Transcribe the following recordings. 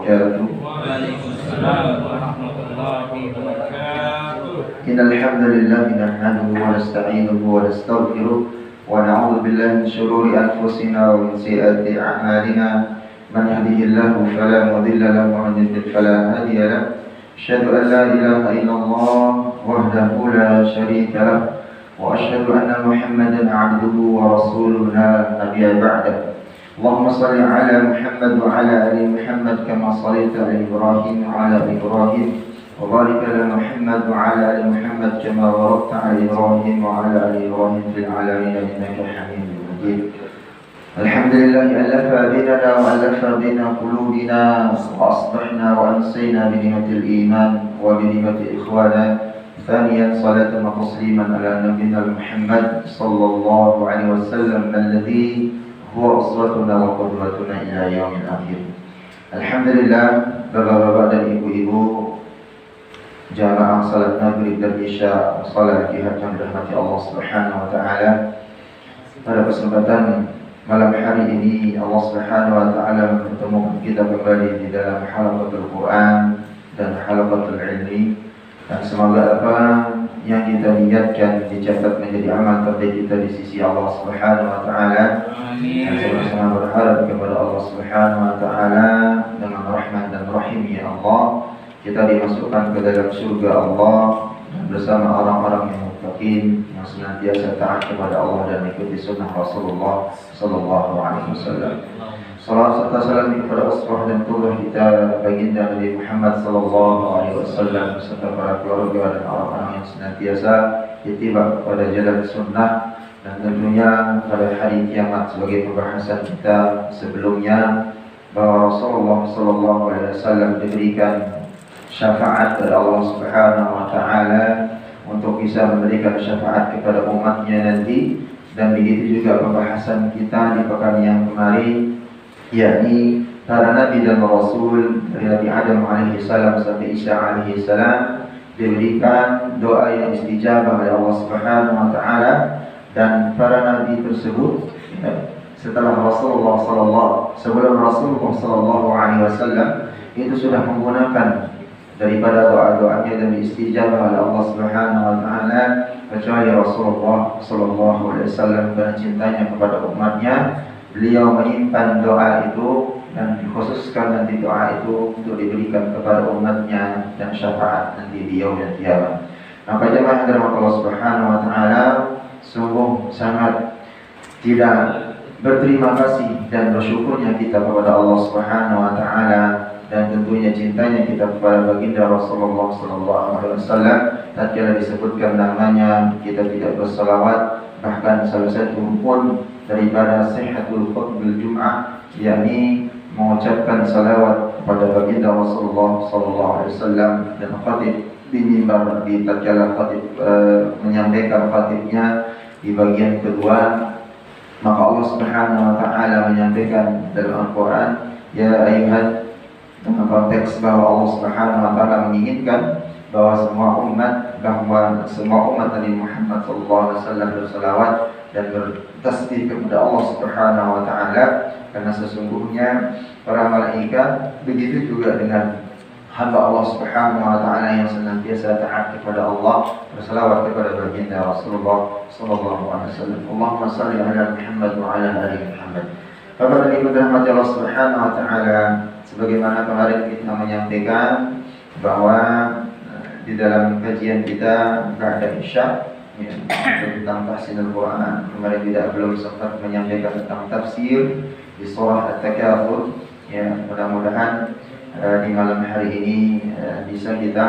وبركاته. وعليكم السلام ورحمة الله وبركاته. إن الحمد لله نحمده ونستعينه ونستغفره ونعوذ بالله من شرور أنفسنا ومن سيئات أعمالنا. من يهده الله فلا مضل له ومن يضلل فلا هادي له. أشهد أن لا إله إلا الله وحده لا شريك له وأشهد أن محمدا عبده ورسوله لا نبي بعده. اللهم صل على محمد وعلى آل محمد كما صليت على إبراهيم وعلى آل إبراهيم وبارك على محمد وعلى آل محمد كما باركت على إبراهيم وعلى آل إبراهيم في العالمين إنك حميد مجيد. الحمد لله ألف بيننا وألف بين قلوبنا وأصبحنا وأمسينا بنعمة الإيمان وبنعمة إخوانا. ثانيا صلاة وتسليما على نبينا محمد صلى الله عليه وسلم الذي هو أسوتنا وقدوتنا إلى يوم الآخر. Alhamdulillah, bapak-bapak dan ibu-ibu jamaah salat maghrib dan isya, salat jihad yang dirahmati Allah Subhanahu wa taala. Pada kesempatan malam hari ini Allah Subhanahu wa taala mempertemukan kita kembali di dalam halaqatul Quran dan halaqatul ilmi. Dan semoga apa yang kita niatkan dicatat menjadi amal terbaik kita di sisi Allah Subhanahu wa taala. Amin. Dan sama-sama berharap kepada Allah Subhanahu wa taala dengan rahmat dan rahim ya Allah, kita dimasukkan ke dalam surga Allah dan bersama orang-orang yang muttaqin yang senantiasa taat kepada Allah dan mengikuti sunnah Rasulullah sallallahu alaihi wasallam. Salam serta salam kepada uswah dan qudwah kita baginda Nabi Muhammad sallallahu alaihi wasallam beserta para keluarga dan orang-orang yang senantiasa ittiba kepada jalan sunnah. Dan tentunya pada hari kiamat sebagai pembahasan kita sebelumnya bahwa Rasulullah sallallahu alaihi wasallam diberikan syafaat dari Allah Subhanahu wa taala untuk bisa memberikan syafaat kepada umatnya nanti. Dan begitu juga pembahasan kita di pekan yang kemarin, yakni para nabi dan rasul dari Nabi Adam alaihi salam sampai Isa alaihi salam diberikan doa yang istijabah oleh Allah Subhanahu wa taala. Dan para nabi tersebut setelah Rasulullah sallallahu alaihi wasallam itu sudah menggunakan daripada doa-doanya dan istijabah oleh Allah Subhanahu wa taala, kecuali Rasulullah sallallahu alaihi wasallam karena cintanya kepada umatnya. Beliau menyimpan doa itu dan dikhususkan nanti doa itu untuk diberikan kepada umatnya dan syafaat nanti di yaumil qiyamah. Maka jemaah yang dirahmati Allah Subhanahu wa taala, sungguh sangat tidak berterima kasih dan bersyukurnya kita kepada Allah Subhanahu wa taala dan tentunya cintanya kita kepada baginda Rasulullah sallallahu alaihi wasallam. Tatkala disebutkan namanya kita tidak bersalawat, bahkan salah satu rukun daripada sihhatul khutbah Jum'ah yakni mengucapkan salawat kepada baginda Rasulullah sallallahu alaihi wasallam dan khatib di mimbar di tatkala khatib menyampaikan khatibnya di bagian kedua, maka Allah Subhanahu wa taala menyampaikan dalam Al-Qur'an ya ayyuhan, dalam konteks bahwa Allah Subhanahu wa taala menginginkan bahwa semua umat Nabi Muhammad sallallahu alaihi wasallam bersalawat dan bertasbih kepada Allah Subhanahu wa taala, karena sesungguhnya para malaikat begitu juga dengan hamba Allah Subhanahu wa taala yang senantiasa taat kepada Allah, bersalawat kepada baginda Rasulullah sallallahu alaihi wasallam. Allahumma shalli ala Muhammad wa ala ali Muhammad. Bapak dan Ibu dirahmati Allah Subhanahu wa taala, sebagaimana kemarin kita menyampaikan bahwa di dalam kajian kita ba'da Isya tentang tafsir Al-Quran, kemarin belum sempat menyampaikan tentang tafsir di surah At-Takatsur. Ya, mudah-mudahan di malam hari ini bisa kita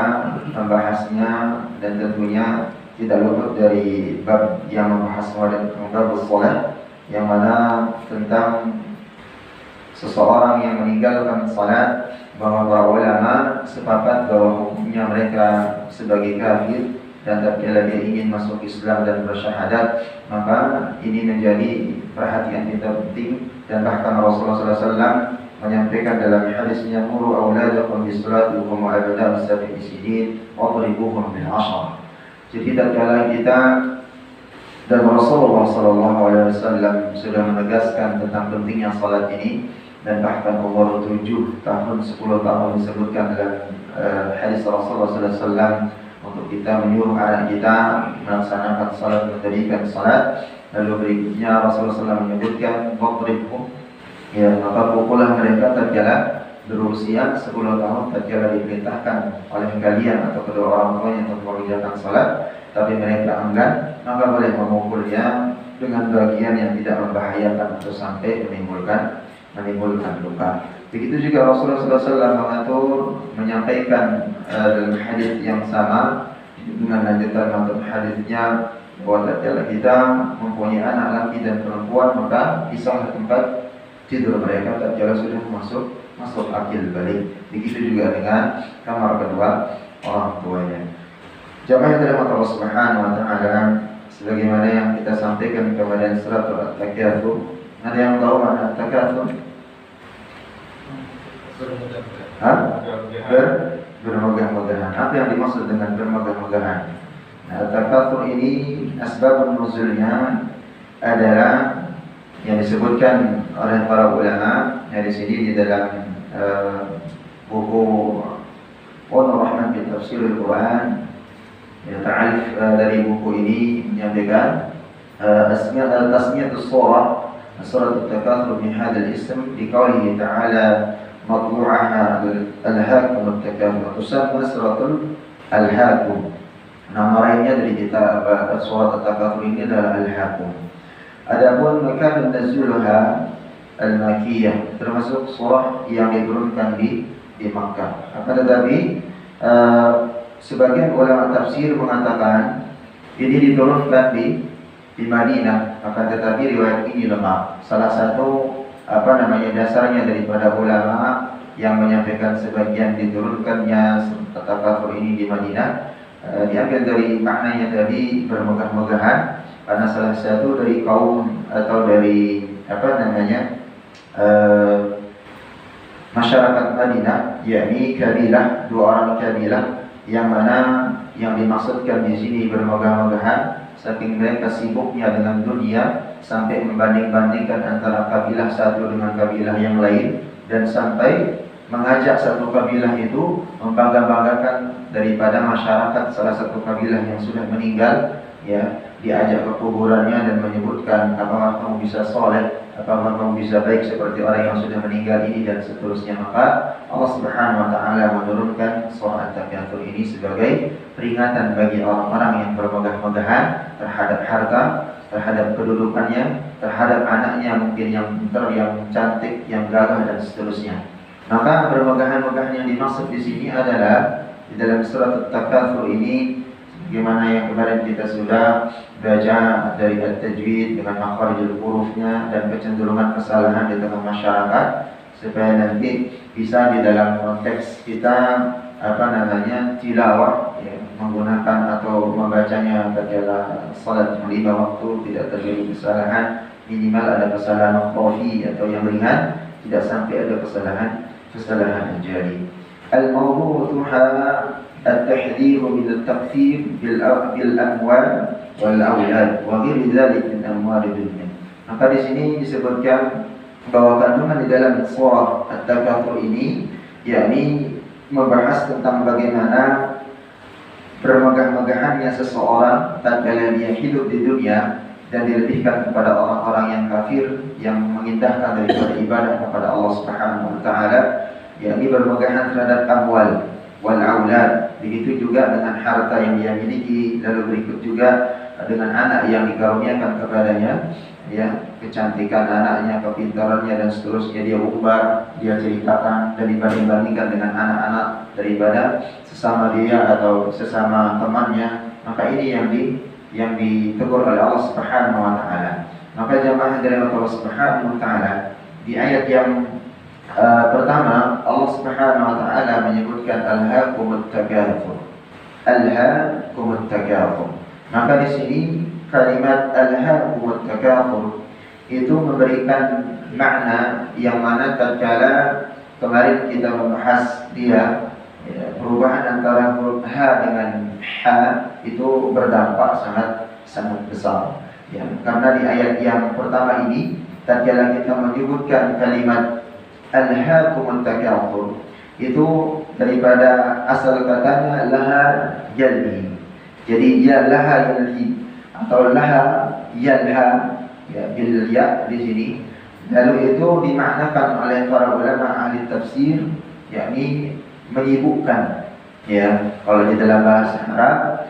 membahasnya dan tentunya tidak luput dari bab yang membahas bab salat, yang mana tentang seseorang yang meninggalkan salat, bahwa para ulama sepakat bahwa hukumnya mereka sebagai kafir, dan tatkala dia ingin masuk Islam dan bersyahadat, maka ini menjadi perhatian kita penting. Dan bahkan Rasulullah SAW menyampaikan dalam hadisnya, muru auladakum bisolati wa hum abna'u sab'i sinin wadribuhum bil 'ashar. Jadi tatkala kita dan Rasulullah sallallahu alaihi wasallam sudah menegaskan tentang pentingnya salat ini, dan bahkan umur 7 tahun 10 tahun disebutkan dalam hadis Rasulullah SAW untuk kita menyuruh anak kita melaksanakan salat, mendirikan salat. Lalu berikutnya Rasulullah SAW menyebutkan wadribhum, ya, maka pukullah mereka tatkala berusia 10 tahun tatkala diperintahkan oleh kalian atau kedua orang tuanya untuk mengerjakan salat, tapi mereka enggan, maka boleh memukulnya dengan bagian yang tidak membahayakan atau sampai menimbulkan luka. Begitu juga Rasulullah SAW mengatur, menyampaikan dalam hadis yang sama dengan lanjutan untuk hadisnya bahwa tatkala kita mempunyai anak laki dan perempuan, maka pisahlah tempat tidur mereka tatkala sudah masuk akil balik. Begitu juga dengan kamar kedua orang tuanya. Jamaah yang dirahmati Allah Subhanahu wa taala, sebagaimana yang kita sampaikan kepada surat At-Takatsur, ada yang tahu makna At-Takatsur? Bermegah-megahan. Apa yang dimaksud dengan bermegah-megahan? Nah, At-Takatsur ini asbab nuzulnya adalah yang disebutkan oleh para ulama di sini di dalam buku Qur'an Rahman fi Tafsir Al-Quran. Ya, ta'alif dari buku ini menyampaikan tasmiyatus surah At-Takatsur min hadzal ism bi qoulihi ta'ala matlu'aha al-hakum at-takatsur, tusamma suratul al-hakum. Nama lainnya dari kitab surat At-Takatsur ini adalah al-hakum. Adapun makan nuzulha al-Makkiyah, termasuk surah yang diturunkan di Makkah. Akan tetapi sebagian ulama tafsir mengatakan ini diturunkan di Madinah. Akan tetapi riwayat ini lemah. Salah satu dasarnya daripada ulama yang menyampaikan sebagian diturunkannya At-Takatsur ini di Madinah, diambil dari maknanya tadi bermegah-megahan, karena salah satu dari kaum atau dari masyarakat Madinah, yakni kabilah, dua orang kabilah, yang mana yang dimaksudkan di sini bermegah-megahan, saking mereka sibuknya dengan dunia sampai membanding-bandingkan antara kabilah satu dengan kabilah yang lain, dan sampai mengajak satu kabilah itu membangga-banggakan daripada masyarakat salah satu kabilah yang sudah meninggal, ya, diajak ke kuburannya dan menyebutkan apakah kamu bisa soleh, apakah kamu bisa baik seperti orang yang sudah meninggal ini, dan seterusnya. Maka Allah Subhanahu wa taala menurunkan surah At-Takatsur ini sebagai peringatan bagi orang-orang yang bermegah-megahan terhadap harta, terhadap kedudukannya, terhadap anaknya mungkin yang pintar, yang cantik, yang gagah, dan seterusnya. Maka bermegah-megahan yang dimaksud di sini adalah di dalam surat At-Takatsur ini, bagaimana yang kemarin kita sudah baca dari at-tajwid dengan makharijul hurufnya dan kecenderungan kesalahan di tengah masyarakat, supaya nanti bisa di dalam konteks kita tilawah, ya, menggunakan atau membacanya tatkala salat 5 waktu tidak terjadi kesalahan, minimal ada kesalahan khafi atau yang ringan, tidak sampai ada kesalahan jari. Al-mawdu'u التحذير من التقصير بالأموال والأولاد وغير ذلك من أموال الدنيا. Maka di sini disebutkan bahwa kandungan di dalam surah At-Takatsur ini yakni membahas tentang bagaimana bermegah-megahannya seseorang tatkala dia hidup di dunia dan dilebihkan kepada orang-orang yang kafir yang mengindahkan daripada ibadah kepada Allah Subhanahu wa taala, yakni bermegahan terhadap amwal wal aulad, begitu juga dengan harta yang dia miliki, lalu berikut juga dengan anak yang dikaruniakan kepadanya, ya, kecantikan anaknya, kepintarannya, dan seterusnya dia umbar, dia ceritakan dan dibanding-bandingkan dengan anak-anak daripada sesama dia atau sesama temannya. Maka ini yang ditegur oleh Allah Subhanahu wa taala. Maka jamaah dari Allah Subhanahu wa taala di ayat yang pertama, Allah Subhanahu wa taala menyebutkan alhaakumut takatsur. Alhaakumut takatsur. Maka di sini kalimat alhaakumut takatsur itu memberikan makna yang mana tatkala kemarin kita membahas dia, ya, perubahan antara huruf h dengan h itu berdampak sangat besar, ya, karena di ayat yang pertama ini tatkala kita menyebutkan kalimat alhaakumut takatsur itu daripada asal katanya laha yalhi. Jadi ya laha yalhi atau laha yalha ya bil ya di sini. Lalu itu dimaknakan oleh para ulama ahli tafsir yakni menyibukkan. Ya, kalau di dalam bahasa Arab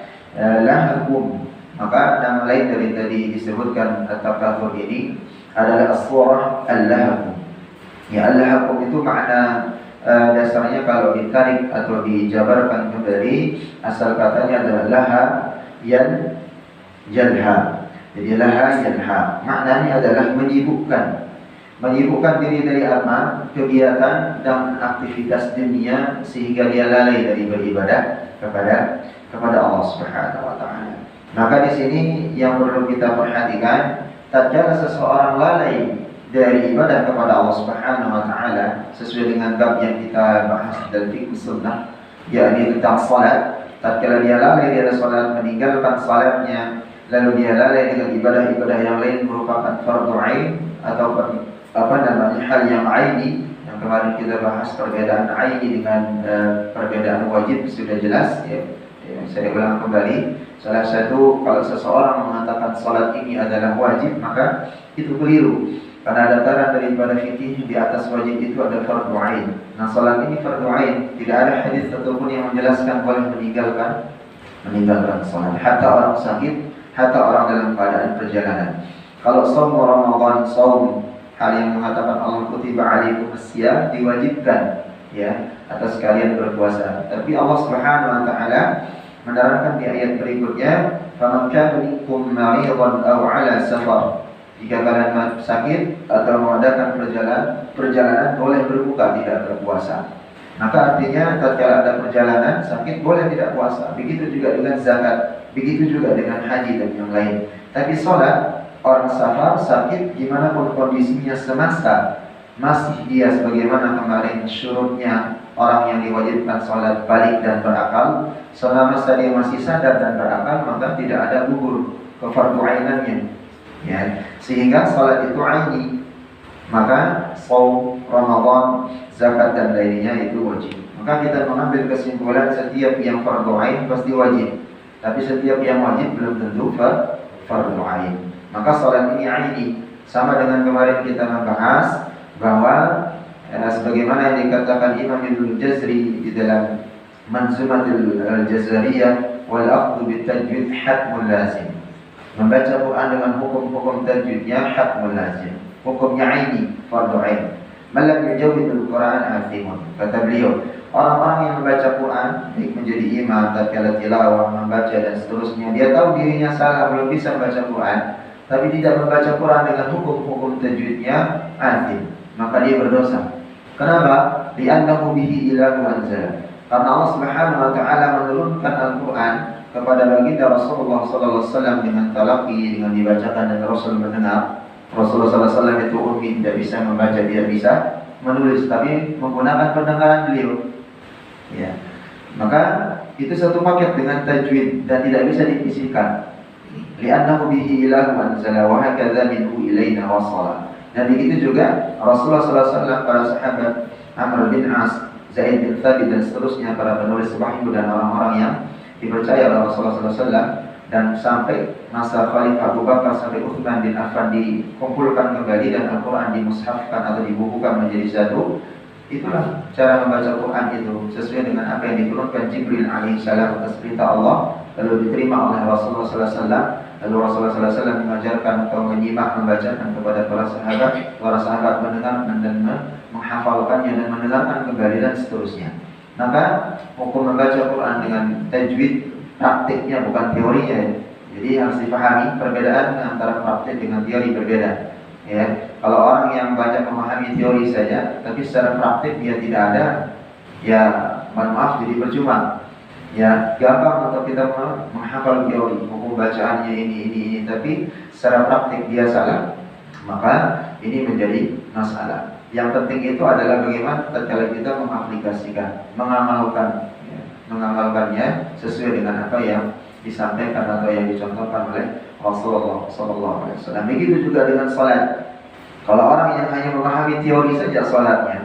lahakum, maka nama lain dari tadi disebutkan at-takatsur ini adalah as-surah al-lahakum. Ya, al-lahakum itu makna dasarnya kalau ditarik atau dijabarkan kembali asal katanya adalah laha yalha. Jadi laha yalha maknanya adalah menyibukkan diri dari apa? Kegiatan dan aktivitas dunia sehingga dia lalai dari beribadah kepada Allah Subhanahu wa taala. Maka di sini yang perlu kita perhatikan, tatkala seseorang lalai dari ibadah kepada Allah Subhanahu wa taala sesuai dengan bab yang kita bahas dalam fikih sunnah, yakni tentang salat. Tatkala dia lalai dari salat, meninggalkan salatnya, lalu dia lalai dengan ibadah-ibadah yang lain merupakan fardu ain atau hal yang aini. Yang kemarin kita bahas perbedaan aini dengan perbedaan wajib sudah jelas ya. Saya ulang kembali, salah satu kalau seseorang mengatakan salat ini adalah wajib, maka itu keliru. Karena dataran daripada fikih di atas wajib itu ada fardu ain. Nah, salat ini fardu ain, tidak ada hadis ataupun yang menjelaskan boleh meninggalkan salat. Hatta orang sakit, hatta orang dalam keadaan perjalanan. Kalau saum Ramadan, saum hal yang mengatakan Allah kutiba alaikumus-syiyam diwajibkan ya atas kalian berpuasa. Tapi Allah Subhanahu wa taala menerangkan di ayat berikutnya, "Faman kana minkum maridan aw 'ala safar." Jika kalian sakit atau mengadakan perjalanan boleh berbuka, tidak berpuasa. Maka artinya tatkala ada perjalanan sakit boleh tidak puasa. Begitu juga dengan zakat, begitu juga dengan haji dan yang lain. Tapi sholat, orang safar sakit gimana pun kondisinya semasa masih dia sebagaimana kemarin syurutnya orang yang diwajibkan sholat balik dan berakal. Selama dia masih sadar dan berakal, maka tidak ada gugur kefardu'ainannya. Ya, sehingga salat itu aini. Maka shaum, Ramadan, zakat dan lainnya itu wajib. Maka kita mengambil kesimpulan setiap yang fardu ain pasti wajib. Tapi setiap yang wajib belum tentu fardu ain. Maka salat ini aini. Sama dengan kemarin kita membahas bahwa sebagaimana yang dikatakan Imam Ibnu Jazri di dalam Manzumatul Jazariyah, wal akhdhu bit tajwid hatmun lazim. Membaca Quran dengan hukum-hukum tajwidnya hatmun lazim, hukumnya aini, fardu ain. Man lam yujawwidul Quran athimun. Kata beliau, orang-orang yang membaca Quran baik menjadi imam, tatkala tilawah, membaca dan seterusnya, dia tahu dirinya salah, belum bisa membaca Quran, tapi tidak membaca Quran dengan hukum-hukum tajwidnya athim, maka dia berdosa. Kenapa? Li'annahu bihi ilahu anzala. Karena Allah Subhanahu wa taala menurunkan Al-Qur'an kepada baginda Rasulullah sallallahu alaihi wasallam dengan talaqi, dengan dibacakan dan Rasul mendengar. Rasulullah sallallahu alaihi wasallam itu ummi, tidak bisa membaca, tidak bisa menulis, tapi menggunakan pendengaran beliau. Ya. Maka itu satu paket dengan tajwid dan tidak bisa dipisahkan. Li'annahu bihi ilahu anzala wa hakadza minhu ilaina wasala. Dan begitu juga Rasulullah sallallahu alaihi wasallam, para sahabat Amr bin As, Zaid bin Thabit dan seterusnya, para penulis wahyu dan orang-orang yang dipercaya oleh Rasulullah SAW, dan sampai masa Khalifah Abu Bakar sampai Utsman bin Affan dikumpulkan kembali dan Al-Quran dimushafkan atau dibukukan menjadi satu. Itulah cara membaca Quran itu sesuai dengan apa yang diturunkan Jibril alaihissalam atas perintah Allah, lalu diterima oleh Rasulullah SAW. Lalu Rasulullah SAW mengajarkan atau menyimak membacakan kepada para sahabat mendengar dan menghafalkannya dan mendengarkan kembali dan seterusnya. Maka hukum membaca Quran dengan tajwid praktiknya, bukan teorinya. Jadi harus dipahami perbedaan antara praktik dengan teori berbeda. Ya, kalau orang yang banyak memahami teori saja, tapi secara praktik dia tidak ada, ya mohon maaf jadi percuma. Ya, gampang untuk kita menghafal teori, hukum bacaannya ini, tapi secara praktik dia salah, maka ini menjadi masalah. Yang penting itu adalah bagaimana tatkala kita mengaplikasikan, mengamalkannya sesuai dengan apa yang disampaikan atau yang dicontohkan oleh Rasulullah SAW. Begitu juga dengan salat. Kalau orang yang hanya memahami teori saja salatnya,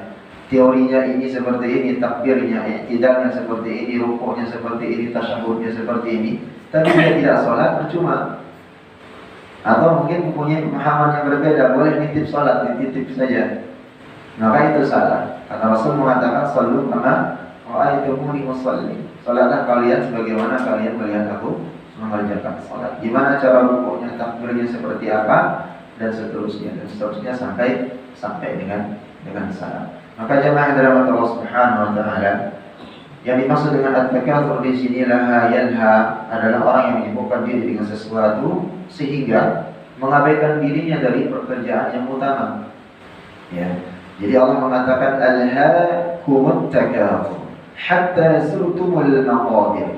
teorinya ini seperti ini, takbirnya, i'tidalnya seperti ini, rukuknya seperti ini, tasyahudnya seperti ini, tapi dia tidak sholat, percuma. Atau mungkin mempunyai pemahaman yang berbeda, boleh nitip sholat, dititip saja, maka itu salah. Karena Rasul mengatakan sallu kama ra'aitumuni usolli, sholatlah kalian sebagaimana kalian melihat aku mengerjakan sholat. Gimana cara rukuknya, takbirnya seperti apa, dan seterusnya sampai dengan salam. Maka jemaah dalam Allah Subhanahu wa taala, yang dimaksud dengan at-takatsur di sini laha yanha adalah orang yang menyibukkan diri dengan sesuatu sehingga mengabaikan dirinya dari pekerjaan yang utama. Ya. Jadi Allah mengatakan alhaakumut takatsur hatta zurtumul maqabir.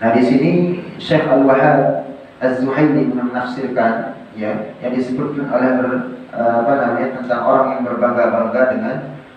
Nah, di sini Syekh Al-Wahhab Az-Zuhaili menafsirkan ya yang disebutkan oleh tentang orang yang berbangga-bangga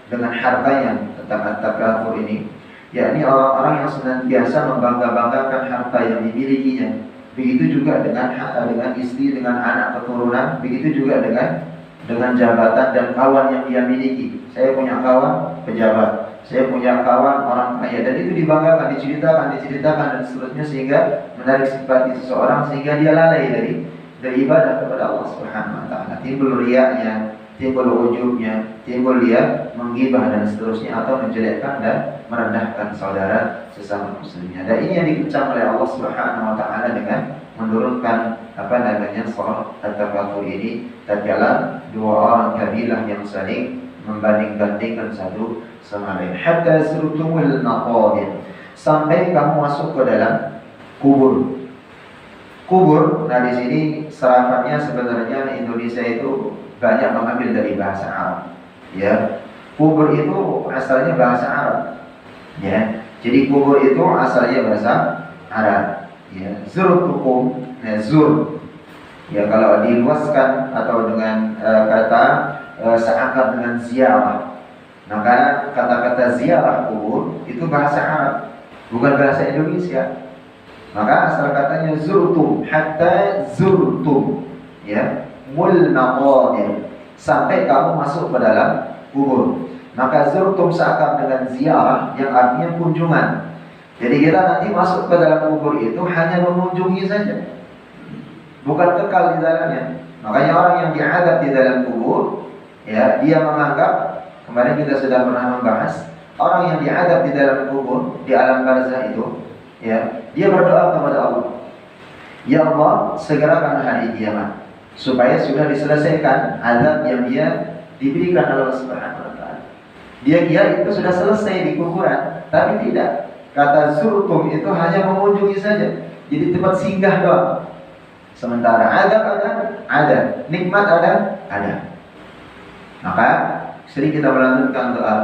dengan hartanya, tentang at-takatsur ini, yakni orang-orang yang senantiasa membangga-banggakan harta yang dimilikinya. Begitu juga dengan istri, dengan anak keturunan, begitu juga dengan jabatan dan kawan yang dia miliki. Saya punya kawan pejabat, saya punya kawan orang kaya, dan itu dibanggakan, diceritakan dan seterusnya, sehingga menarik simpati seseorang sehingga dia lalai dari ibadah kepada Allah Subhanahu wa taala. Timbul riyanya, timbul ujubnya, timbul dia menggibah dan seterusnya, atau menjelekkan dan merendahkan saudara sesama muslimnya. Dan ini yang dikecam oleh Allah Subhanahu wa taala dengan menurunkan surah at-takatsur ini tatkala dua orang kabilah yang saling membanding-bandingkan satu sama lain. Hatta zurtumul maqabir, sampai kamu masuk ke dalam kubur. Kubur, nah di sini serapannya sebenarnya Indonesia itu banyak mengambil dari bahasa Arab. Ya, kubur itu asalnya bahasa Arab. Ya, jadi kubur itu asalnya bahasa Arab. Ya, zurtukum, nah zur. Ya, kalau diluaskan atau dengan kata seakan dengan ziarah, maka kata-kata ziarah kubur itu bahasa Arab, bukan bahasa Indonesia. Maka asal katanya zurtum, hatta zurtum, ya, mul maqabir, sampai kamu masuk ke dalam kubur. Maka zurtum seakan dengan ziarah yang artinya kunjungan. Jadi kita nanti masuk ke dalam kubur itu hanya mengunjungi saja, bukan kekal di dalamnya. Makanya orang yang diadab di dalam kubur, ya, dia menganggap, kemarin kita sudah pernah membahas, orang yang diadab di dalam kubur, di alam barzah itu, ya, dia berdoa kepada Allah, ya Allah, segerakan hari kiamat supaya sudah diselesaikan azab yang dia diberikan oleh Allah Subhanahu wa taala. Dia kira itu sudah selesai di kuburan, tapi tidak. Kata zurtum itu hanya mengunjungi saja, jadi tempat singgah doang. Sementara azab ada, nikmat ada. Maka sering kita melantunkan doa,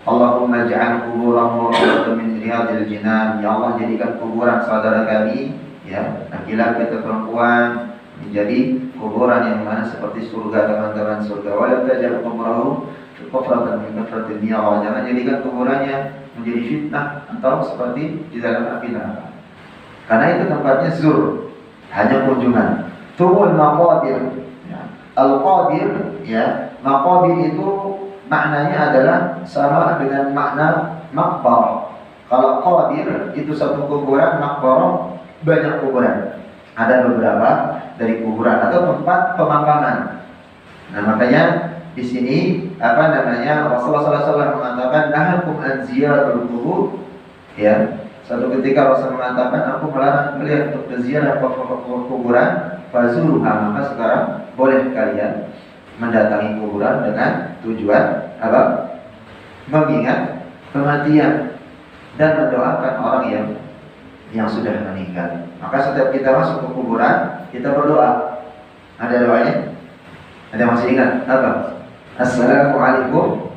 Allahumma ja'al kuburahum rawdatan min riyadil jinan. Ya Allah, jadikan kuburan saudara kami, ya, laki-laki atau perempuan, menjadi kuburan yang mana seperti surga teman-teman surga. Wa la taj'al quburahum kufratan min kufratil niyar. Jangan jadikan kuburannya menjadi fitnah atau seperti di dalam api neraka. Karena itu tempatnya zur, hanya kunjungan. Tumul maqabir. Ya. Al-qadir, ya, maqabir itu maknanya adalah sama dengan makna maqbarah. Kalau qadir itu satu kuburan, maqbarah banyak kuburan. Ada beberapa dari kuburan atau tempat pemakaman. Nah, makanya di sini Rasulullah SAW mengatakan nahakum an ziyaratul qubur. Ya, suatu ketika Rasul mengatakan aku melarang kalian untuk berziarah ke kuburan, fazuruha, maka sekarang boleh kalian mendatangi kuburan dengan tujuan apa? Mengingat kematian dan mendoakan orang yang sudah meninggal. Maka setiap kita masuk ke kuburan, kita berdoa. Ada doanya? Ada yang masih ingat? Apa? Assalamualaikum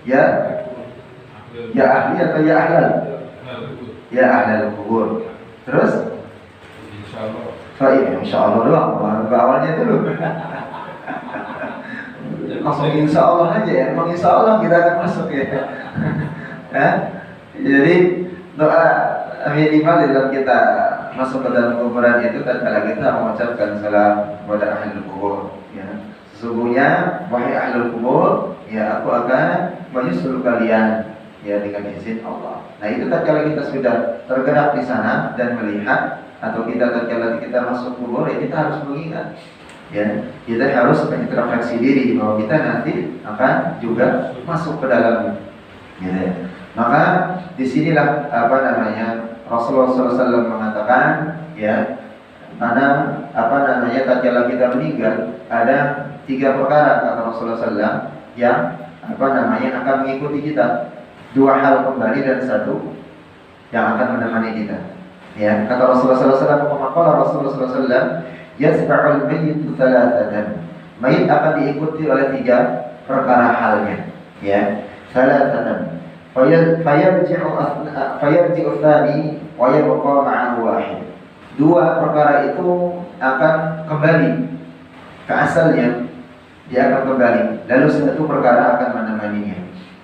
ya ahli atau ya ahlal? Ya ahlal kubur. Terus? Insyaallah doang. Awalnya dulu. Langsung insya Allah aja ya. Emang insya Allah kita akan masuk ya. Jadi doa minimal dalam kita masuk ke dalam kuburan itu tatkala kita mengucapkan salam kepada ahli kubur. Ya. Sesungguhnya wahai ahli kubur, ya aku akan menyusul kalian ya dengan izin Allah. Nah itu tatkala kita sudah tergerak di sana dan melihat, atau kita tatkala kita masuk kubur, ya kita harus mengingat, ya kita harus mengintrospeksi diri bahwa kita nanti akan juga masuk ke dalamnya. Gitu ya. Maka disinilah Rasulullah SAW mengatakan, ya tatkala kita meninggal ada 3 perkara kata Rasulullah SAW yang akan mengikuti kita. 2 hal kembali dan 1 yang akan menemani kita. Ya kata Rasulullah SAW, Rasulullah SAW, yasba'ul mayyitu thalathatan. Mayit akan diikuti oleh 3 perkara halnya. Ya, thalathatan. Fayarji'u thani wa yabqa ma'ahu wahid. 2 perkara itu akan kembali ke asalnya, dia akan kembali. Lalu 1 perkara akan menemaninya.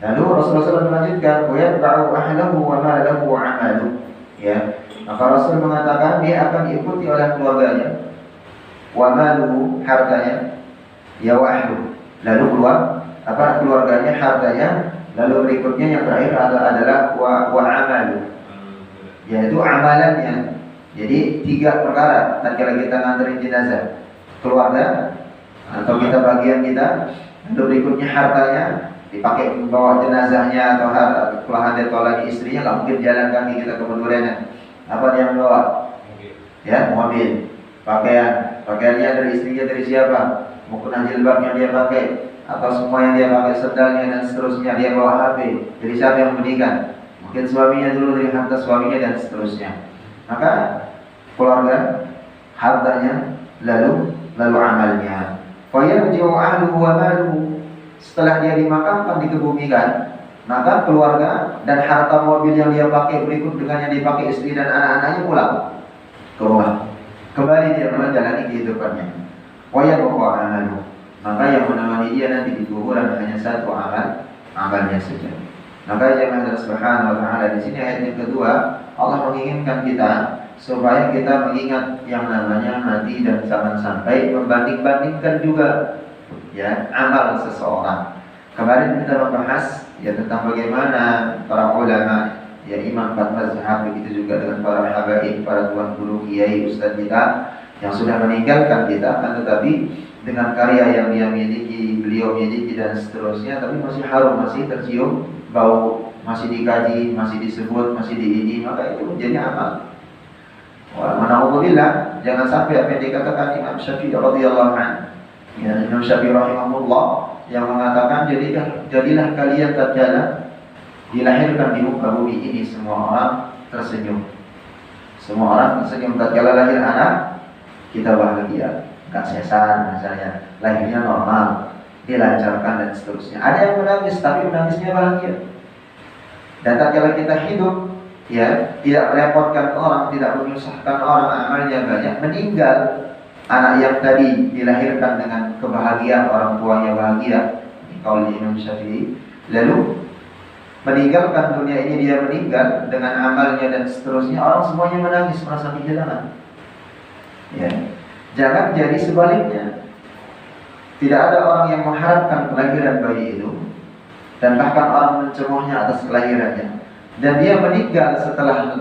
Lalu Rasulullah SAW melanjutkan, wa yatba'u ahlahu wa malahu wa 'amaluhu. Ya, maka Rasul mengatakan dia akan diikuti oleh keluarganya, wa maluhu, hartanya, ya wa ahluhu. Lalu keluarganya, hartanya. Lalu berikutnya yang terakhir adalah wa amalu, yaitu amalannya. Jadi 3 perkara tatkala kita nganterin jenazah, keluarga atau kita bagian kita. Lalu berikutnya hartanya, dipakai membawa jenazahnya, atau kalau ada lagi istrinya, nggak mungkin jalan kaki kita ke kuburannya. Apa dia membawa? Ya, mobil. Pakaiannya dari istrinya, dari siapa? Mungkin jilbab yang dia pakai, atau semua yang dia pakai, sendalnya dan seterusnya. Dia bawa HP. Jadi siapa yang memberikan? Mungkin suaminya dulu, dari harta suaminya dan seterusnya. Maka keluarga, hartanya, lalu amalnya. Fayarji'u ahluhu wa maluhu. Setelah dia dimakamkan, dikebumikan, maka keluarga dan harta mobil yang dia pakai berikut dengan yang dipakai istri dan anak-anaknya pulang ke rumah. Kembali dia menjalani kehidupannya. Wa yabqa amaluhu. Maka yang menemani dia nanti di kuburan hanya 1 amalnya saja. Maka jemaah Allah Subhanahu wa taala, di sini ayat yang kedua, Allah menginginkan kita supaya kita mengingat yang namanya mati dan jangan sampai membanding-bandingkan juga ya amal seseorang. Kemarin kita membahas ya tentang bagaimana para ulama, ya imam 4 mazhab, begitu juga dengan para habaib, para tuan guru, kiai, ustaz kita yang sudah meninggalkan kita, akan tetapi dengan karya yang dia miliki, beliau miliki dan seterusnya, tapi masih harum, masih tercium bau, masih dikaji, masih disebut, masih diini, maka itu menjadi amal. Alhamdulillah, jangan sampai apa yang dikatakan Imam Syafi'i radhiyallahu anhu. Ya, Imam Syafi'i rahimahullah yang mengatakan, jadilah kalian tatkala dilahirkan di muka bumi ini semua orang tersenyum. Semua orang tersenyum tatkala lahir anak, kita bahagia. Gak sesar misalnya, lahirnya normal, dilancarkan dan seterusnya. Ada yang menangis, tapi menangisnya bahagia. Dan tatkala kita hidup, ya tidak merepotkan orang, tidak menyusahkan orang, amalnya banyak, meninggal anak yang tadi dilahirkan dengan kebahagiaan, orang tuanya bahagia, kalau Imam Syafi'i, lalu meninggalkan dunia ini, dia meninggal dengan amalnya dan seterusnya, orang semuanya menangis, merasa kehilangan. Ya. Jangan jadi sebaliknya. Tidak ada orang yang mengharapkan kelahiran bayi itu, dan bahkan orang mencemohnya atas kelahirannya. Dan dia meninggal setelah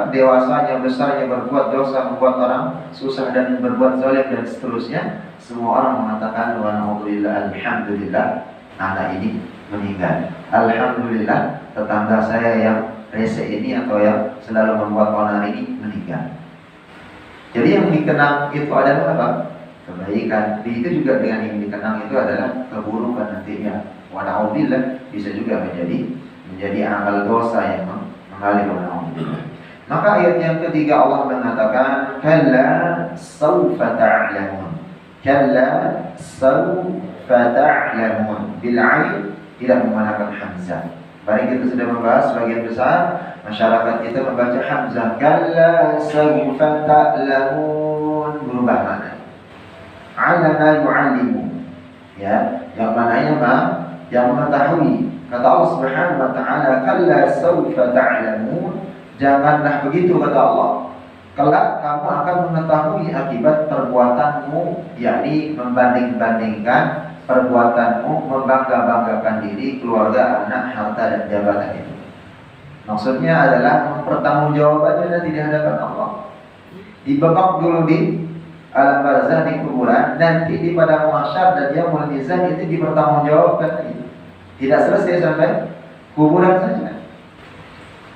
dewasanya, besarnya, berbuat dosa, membuat orang susah dan berbuat zalim dan seterusnya. Semua orang mengatakan, wa na'udzubillah, alhamdulillah anak ini meninggal. Alhamdulillah tetangga saya yang rese ini atau yang selalu membuat onar ini meninggal. Jadi yang dikenang itu adalah apa? Kebaikan. Begitu juga dengan yang dikenang itu adalah keburukan nantinya. Wa na'udzubillah, bisa juga menjadi amal dosa yang mengalir. Maka ayat yang ketiga Allah mengatakan, kalla sawfa ta'lamun. Kalla sawfa ta'lamun. Bil 'ain, tidak menggunakan hamzah. Mari kita sudah membahas sebagian besar masyarakat kita membaca hamzah. Kalla sawfa ta'lamun, berubah makna. 'Alama yu'allimu. Ya, yang mananya yang mengetahui. Kata Allah Subhanahu wa taala, kalla sawfa ta'lamun, janganlah begitu kata Allah. Kelak kamu akan mengetahui akibat perbuatanmu, yakni membanding-bandingkan perbuatanmu membangga-banggakan diri, keluarga, anak, harta, dan jabatan itu. Maksudnya adalah mempertanggungjawabannya nanti di hadapan Allah. Dibekap dulu di alam barzah, di kuburan, nanti di padang mahsyar dan yaumul mizan itu dipertanggungjawabkan lagi. Tidak selesai sampai kuburan saja.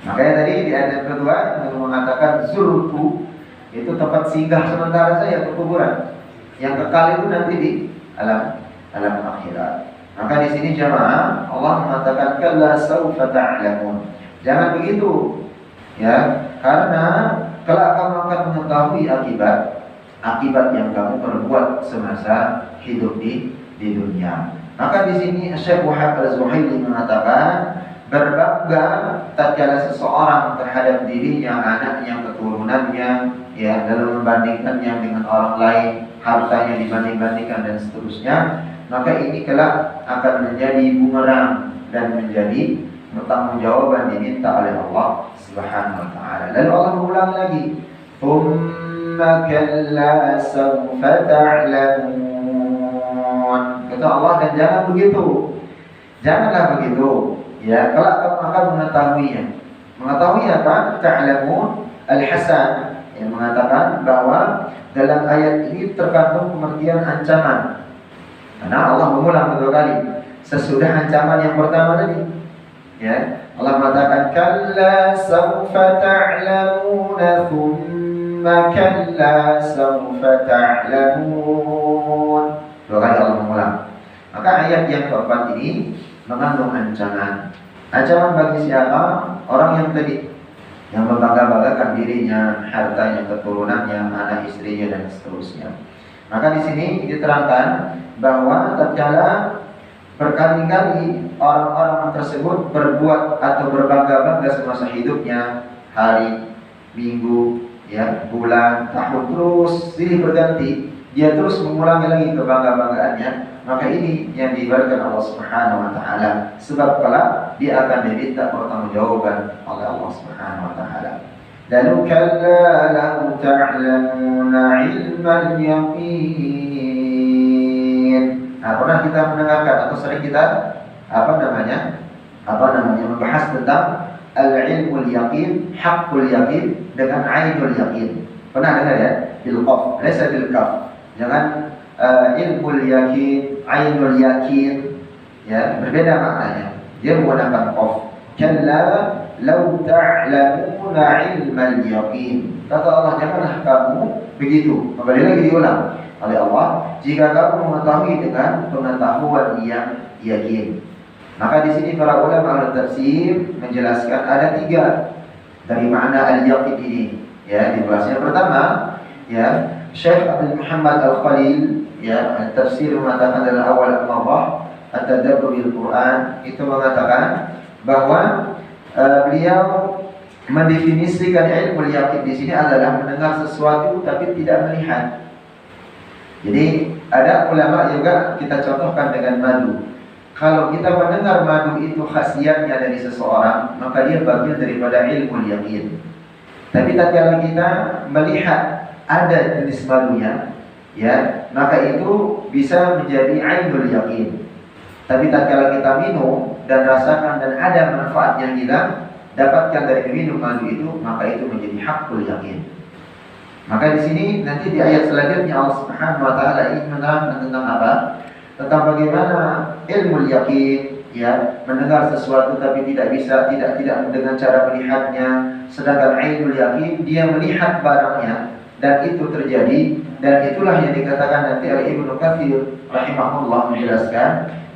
Makanya tadi di ayat yang kedua yang mengatakan zurku, itu tempat singgah sementara saya ke kuburan. Yang kekal itu nanti di alam akhirat. Maka di sini jamaah Allah mengatakan kalla saufa ta'lamun. Jangan begitu, ya, karena kelak kamu akan mengetahui akibat yang kamu perbuat semasa hidup di dunia. Maka di sini Syekh Wahab Az-Zuhaili mengatakan berbangga tatkala seseorang terhadap dirinya, anaknya, keturunannya, ya, dalam membandingkannya dengan orang lain, hartanya dibanding-bandingkan dan seterusnya, maka ini kelak akan menjadi bumerang dan menjadi pertanggungjawaban diminta oleh Allah Subhanahu wa taala. Lalu Allah mengulang lagi, "Tsumma kalla sawfa ta'lamun." Kata Allah, dan jangan begitu. Janganlah begitu. Ya, kelak kamu akan mengetahuinya. Mengetahui apa? Ta'lamun Al-Hasan yang mengatakan bahwa dalam ayat ini terkandung pengertian ancaman. Karena Allah mengulang kedua kali sesudah ancaman yang pertama tadi. Ya, Allah mengatakan kalla sawfa ta'lamuna thumma kalla sawfa ta'lamun. Dua kali Allah mengulang. Maka ayat yang keempat ini mengandung ancaman. Ancaman bagi siapa? Orang yang tadi yang membangga-banggakan dirinya, hartanya, keturunannya, anak istrinya dan seterusnya. Maka di sini diterangkan bahwa tatkala berkali-kali orang-orang tersebut berbuat atau berbangga-bangga semasa hidupnya, hari, minggu, ya, bulan, tahun, terus silih berganti, dia terus mengulangi lagi kebangga-banggaannya, maka ini yang diibaratkan Allah Subhanahu wa taala, sebab kelak dia akan diminta pertanggungjawaban oleh Allah Subhanahu wa taala. Lalu kalla lau ta'lamuna ilmal yaqin. Nah, pernah kita mendengarkan atau sering kita membahas tentang al-ilmul yaqin, haqqul yaqin dengan ainul yaqin. Pernah dengar ya? Bil qaf, laysa bil kaf. Jangan ilmul yaqin, ainul yaqin, ya, berbeda maknanya. Dia menggunakan qaf. Kalla lau ta'lamuna ilmal yaqin. Kata Allah, janganlah kamu begitu. Kembali lagi diulang oleh Allah, jika kamu mengetahui dengan pengetahuan yang yakin. Maka di sini para ulama al-tafsir menjelaskan ada tiga dari makna al-yaqin ini. Ya, dibahas. Yang pertama, ya, Syekh Abdul Muhammad Al-Khalil, ya, tafsir mengatakan dalam awal al-mawah at-tadabbur bil Quran, itu mengatakan bahwa beliau mendefinisikan ilmu yakin di sini adalah mendengar sesuatu tapi tidak melihat. Jadi ada ulama juga kita contohkan dengan madu. Kalau kita mendengar madu itu khasiatnya dari seseorang, maka dia bagian daripada ilmu yakin. Tapi tatkala kita melihat ada jenis madunya, ya, maka itu bisa menjadi ainul yakin. Tapi tatkala kita minum dan rasakan dan ada manfaat yang kita dapatkan dari minum madu itu, maka itu menjadi haqqul yakin. Maka di sini nanti di ayat selanjutnya Allah Subhanahu wa taala ingin menerangkan tentang apa? Tentang bagaimana ilmu yakin, ya, mendengar sesuatu tapi tidak dengan cara melihatnya, sedangkan ainul yakin dia melihat barangnya dan itu terjadi, dan itulah yang dikatakan nanti oleh Ibnu Katsir rahimahullah menjelaskan,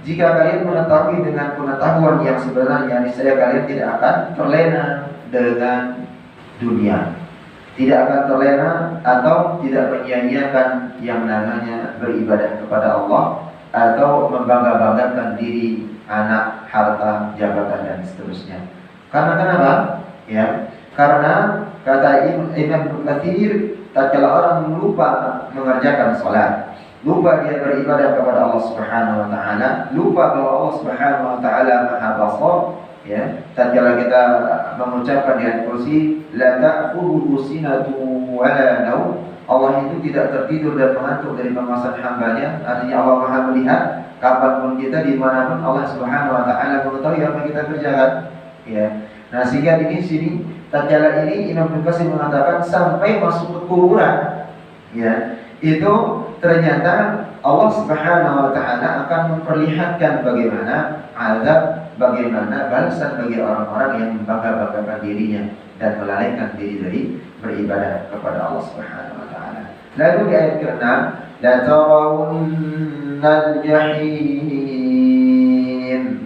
jika kalian mengetahui dengan pengetahuan yang sebenarnya, niscaya kalian tidak akan terlena dengan dunia, tidak akan terlena atau tidak menyia-nyiakan yang namanya beribadah kepada Allah atau membangga-banggakan diri, anak, harta, jabatan dan seterusnya. Karena kenapa? Ya, karena kata Imam Katsir, tatkala orang lupa mengerjakan salat, lupa dia beribadah kepada Allah Subhanahu wa taala, lupa bahwa Allah Subhanahu wa taala Maha Basar, ya, tatkala kita mengucapkan di ayat kursi la ta'khudhuhu sinatun wa la naum, Allah itu tidak tertidur dan mengantuk dari pengawasan hambanya. Artinya Allah Maha melihat kapanpun kita, dimanapun Allah Subhanahu Wa Taala mengetahui apa yang kita kerjakan. Ya, nah sehingga di sini tatkala ini Imam Ibnu Katsir mengatakan sampai masuk ke kuburan, ya, itu ternyata Allah Subhanahu Wa Taala akan memperlihatkan bagaimana azab, bagaimana balasan bagi orang-orang yang membangga-banggakan dirinya dan melalaikan diri dari beribadah kepada Allah Subhanahu Wa Taala. Lalu di ayat ke-6, la tarawunnal jahim.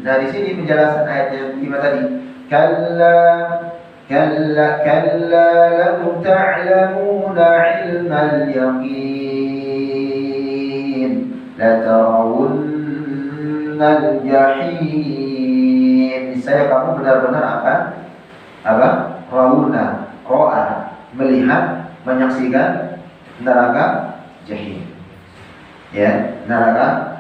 Nah di sini penjelasan ayat yang kelima tadi, kalla law ta'lamuna 'ilmal yaqin la tarawunnal jahim. Saya kamu benar-benar apa? Rauna, ro'a, melihat, menyaksikan neraka jahim. Ya, neraka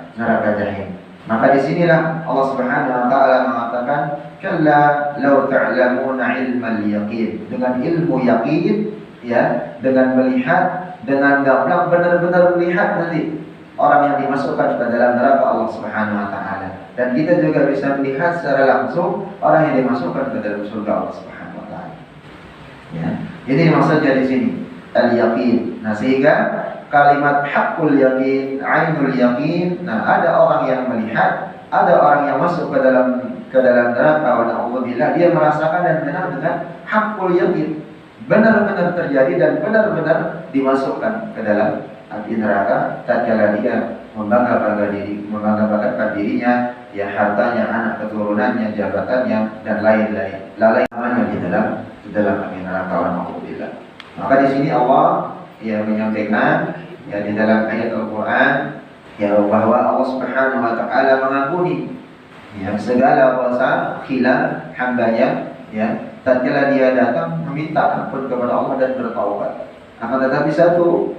jahim. Maka disinilah Allah Subhanahu Wa Taala mengatakan, kalla law ta'lamuna ilmal yaqin. Dengan ilmu yakin, ya, dengan melihat, dengan gamblang benar-benar melihat nanti orang yang dimasukkan ke dalam neraka Allah Subhanahu Wa Taala. Dan kita juga bisa melihat secara langsung orang yang dimasukkan ke dalam surga Allah Subhanahu Wa Taala. Ya, ini maksudnya di sini al-yaqin. Nah, sehingga kalimat haqqul yaqin, ainul yaqin. Nah, ada orang yang melihat, ada orang yang masuk ke dalam neraka wa na'udzubillah, dia merasakan dan mengenal dengan haqqul yaqin. Benar-benar terjadi dan benar-benar dimasukkan ke dalam api neraka tatkala dia membanggakan dirinya, ya, hartanya, anak keturunannya, jabatannya dan lain-lain. Lalai namanya di dalam api neraka wa na'udzubillah. Maka di sini Allah yang menyampaikan, ya, di dalam ayat Al-Quran, ya, bahwa Allah Subhanahu Wa Taala mengampuni, ya, segala dosa khilaf hambanya, ya, tatkala dia datang meminta ampun kepada Allah dan bertaubat. Akan tetapi satu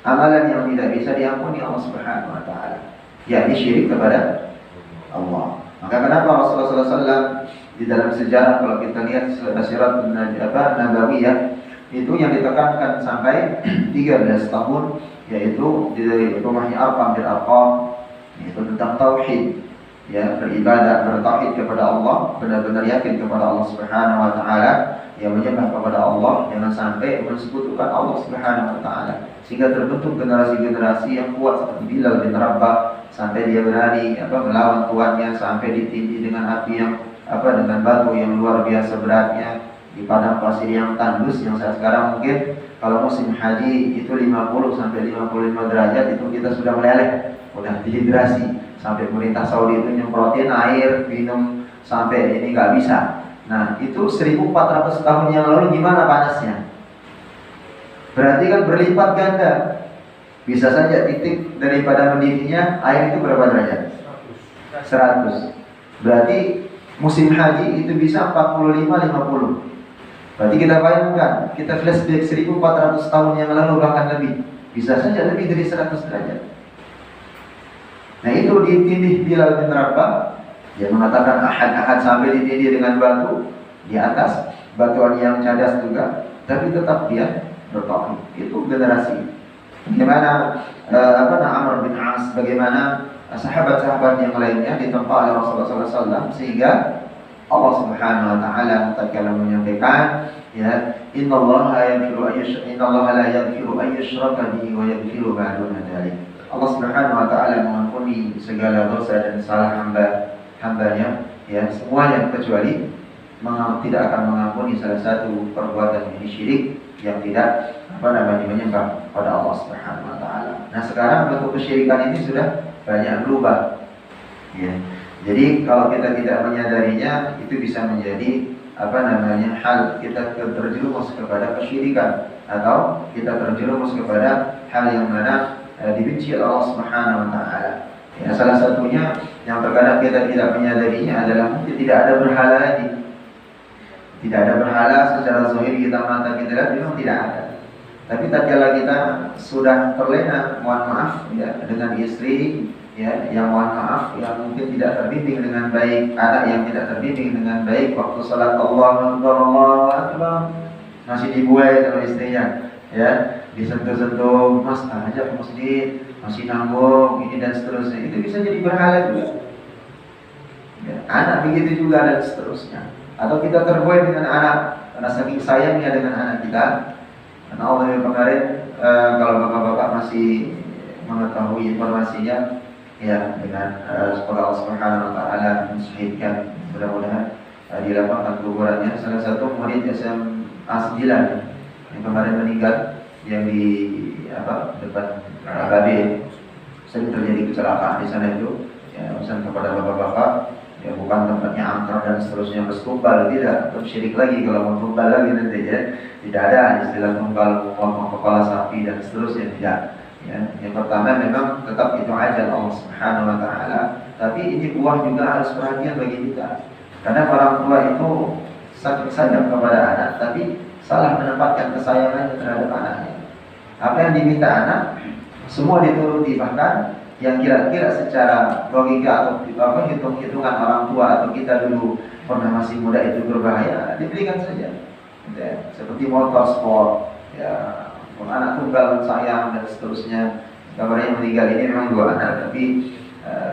amalan yang tidak bisa diampuni Allah Subhanahu Wa Taala, yakni syirik kepada Allah. Maka kenapa Rasulullah SAW di dalam sejarah, kalau kita lihat Sirat Nabawiyah, itu yang ditekankan sampai 13 tahun, yaitu di rumahnya Arqam bin Arqam, yaitu tentang tauhid, ya, beribadah, bertauhid kepada Allah, benar-benar yakin kepada Allah Subhanahu Wa Taala, yang menyembah kepada Allah, jangan sampai mensekutukan Allah Subhanahu Wa Taala, sehingga terbentuk generasi-generasi yang kuat seperti Bilal bin Rabah, sampai dia berani melawan tuannya, sampai ditindih dengan api yang dengan batu yang luar biasa beratnya di padang pasir yang tandus, yang saat sekarang mungkin kalau musim haji itu 50 sampai 55 derajat itu kita sudah meleleh, udah dehidrasi, sampai pemerintah Saudi itu nyemprotin air minum sampai ini nggak bisa. Nah, itu 1400 tahun yang lalu gimana panasnya? Berarti kan berlipat ganda. Bisa saja titik daripada mendidihnya air itu berapa derajat? 100. Berarti musim haji itu bisa 45-50. Berarti kita bayangkan, kita flashback 1400 tahun yang lalu bahkan lebih. Bisa saja lebih dari 100 derajat. Nah, itu ditindih Bilal bin Rabah. Dia mengatakan ahad sampai ditindih dengan batu di atas, batuan yang cadas juga, tapi tetap dia bertauhid. Itu generasi. Bagaimana Amr bin As, bagaimana sahabat-sahabat yang lainnya ditempa oleh Rasulullah SAW, sehingga Allah Subhanahu Wa Taala tatkala menyampaikan, ya, innallaha la yaghfiru an yushraka bihi wa yaghfiru ma duna dzalik. Allah Subhanahu Wa Taala mengampuni segala dosa dan salah hambanya, ya, semuanya, kecuali tidak akan mengampuni salah satu perbuatan ini syirik yang tidak menyembah pada Allah Subhanahu Wa Taala. Nah, sekarang bentuk kesyirikan ini sudah banyak berubah, ya. Jadi kalau kita tidak menyadarinya, itu bisa menjadi hal kita terjerumus kepada kesyirikan, atau kita terjerumus kepada hal yang mana dibenci oleh Allah Subhanahu Wa Taala. Ya, salah satunya yang terkadang kita tidak menyadarinya adalah mungkin tidak ada berhala lagi. Tidak ada berhala secara zahir kita mata kita lihat memang tidak ada. Tapi tatkala kita sudah terlena, mohon maaf, ya, dengan istri, ya, yang mohon maaf, yang mungkin tidak terbimbing dengan baik, anak yang tidak terbimbing dengan baik waktu salat Allahu Akbar masih dibuai sama istrinya, ya, disentuh-sentuh, mas ajak ke masjid, masih nanggung ini dan seterusnya, itu bisa jadi berhala juga. Ya, anak begitu juga dan seterusnya. Atau kita terbuai dengan anak karena saking sayangnya dengan anak kita. Karena Allah yang kemarin kalau bapak-bapak masih mengetahui informasinya, ya dengan semoga Allah Subhanahu Wa Taala mensyahidkan, mudah-mudahan dilapangkan kuburannya salah satu murid SMA 9 yang kemarin meninggal, yang di depan KB sering terjadi kecelakaan di sana itu. Ya, pesan kepada bapak-bapak, ya bukan tempatnya angker dan seterusnya bertumbal, tidak, terus syirik lagi kalau mau tumbal lagi nanti, ya tidak ada istilah tumbal memotong kepala sapi dan seterusnya, tidak. Ya, yang pertama memang tetap itu aja Allah Subhanahu Wa Taala, tapi ini buah juga harus perhatian bagi kita, karena orang tua itu saking sayang kepada anak, tapi salah menempatkan kesayangannya terhadap anaknya. Apa yang diminta anak semua dituruti, bahkan yang kira-kira secara logika atau hitung-hitungan orang tua atau kita dulu pernah masih muda itu berbahaya, diberikan saja. Ya, seperti motor sport, ya, anak tunggal sayang dan seterusnya. Kabarnya meninggal ini memang 2 anak, tapi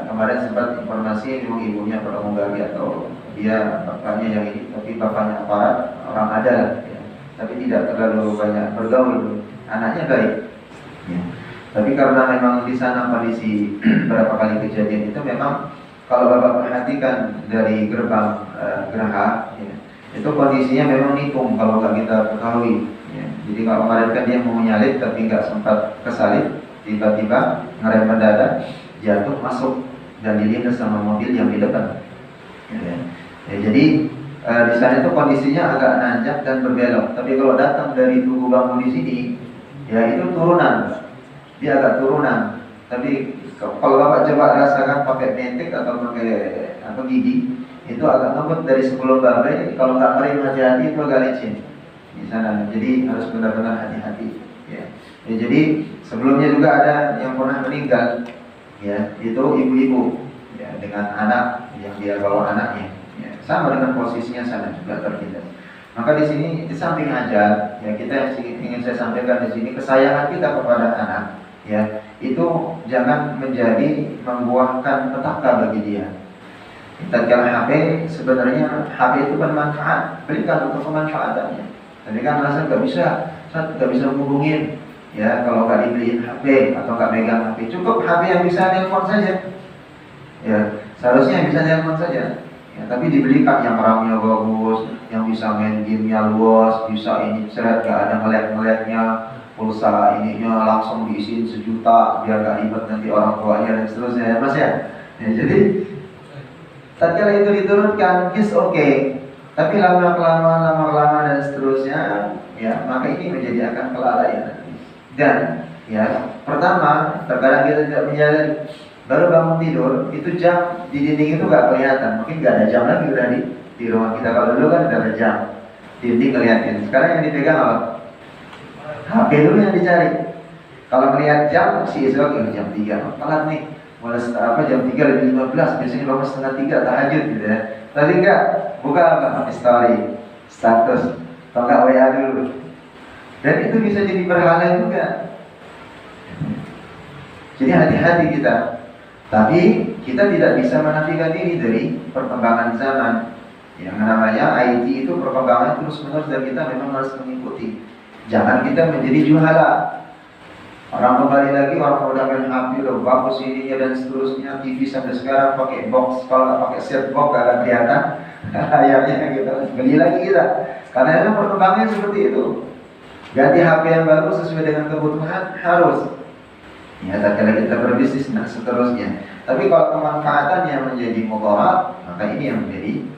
kemarin sempat informasi memang ibunya pramugari atau dia bapaknya yang ini, tapi bapaknya aparat orang ada, ya, tapi tidak terlalu banyak bergaul, anaknya baik. Ya. Tapi karena memang di sana kondisi berapa kali kejadian itu memang kalau bapak perhatikan dari gerbang geraha, ya, itu kondisinya memang nikung kalau nggak kita ketahui. Ya. Jadi kalau kemarin kan dia mau menyalip tapi nggak sempat kesalip, tiba-tiba ngerem mendadak, jatuh masuk dan dilindas sama mobil yang di depan. Ya. Ya, jadi di sana itu kondisinya agak nanjak dan berbelok. Tapi kalau datang dari Tugu Bambu di sini, ya itu turunan. Dia agak turunan, tapi kalau bapak coba rasakan pakai bentek atau pakai gigi, itu agak ngebut dari sebelum babai. Kalau nggak ngerem hati-hati itu agak licin di sana. Jadi harus benar-benar hati-hati. Ya. Ya, jadi sebelumnya juga ada yang pernah meninggal, ya itu ibu-ibu, ya, dengan anak yang dia bawa anaknya, ya, sama dengan posisinya sana juga terlindas. Maka di sini di samping aja, ya kita yang ingin saya sampaikan di sini kesayangan kita kepada anak. Ya, itu jangan menjadi membuahkan petaka bagi dia. Tatkala HP, sebenarnya HP itu bermanfaat, berikan untuk kemanfaatannya. Tapi kan merasa nggak bisa menghubungin, ya kalau nggak dibeliin HP atau nggak megang HP, cukup HP yang bisa telepon saja. Ya, seharusnya yang bisa telepon saja. Ya, tapi dibelikan yang RAM-nya bagus, yang bisa main game-nya luas, bisa ini seret, nggak ada ngelek-ngeleknya. Pulsa ininya langsung diisiin 1 juta biar gak ribet nanti orang tuanya dan seterusnya, ya mas ya. Ya jadi tatkala itu diturunkan is okay, tapi lama-lama dan seterusnya, ya maka ini menjadi akan kelalaian nanti. Dan ya pertama terkadang kita tidak menyadari, baru bangun tidur itu jam di dinding itu gak kelihatan, mungkin gak ada jam lagi udah di rumah kita. Kalau dulu kan udah ada jam dinding kelihatan. Sekarang yang dipegang apa? HP dulu yang dicari. Kalau melihat jam, si esok jam 3, telat nih. Mulai jam 3:15, biasanya bangun 2:30 tahajud gitu ya. Tadi enggak, buka apa? Story, status, atau enggak WA dulu. Dan itu bisa jadi berhala juga. Jadi hati-hati kita. Tapi kita tidak bisa menafikan diri dari perkembangan zaman. Yang namanya IT itu perkembangan terus-menerus dan kita memang harus mengikuti. Jangan kita menjadi juhala. Orang kembali lagi, orang udah main HP, udah bagus ininya dan seterusnya. TV sampai sekarang pakai box, kalau nggak pakai set box nggak akan kelihatan layarnya gitu. Beli lagi kita, karena memang perkembangannya seperti itu. Ganti HP yang baru sesuai dengan kebutuhan harus. Ya, tatkala kita berbisnis dan seterusnya. Tapi kalau kemanfaatannya menjadi mudarat, maka ini yang menjadi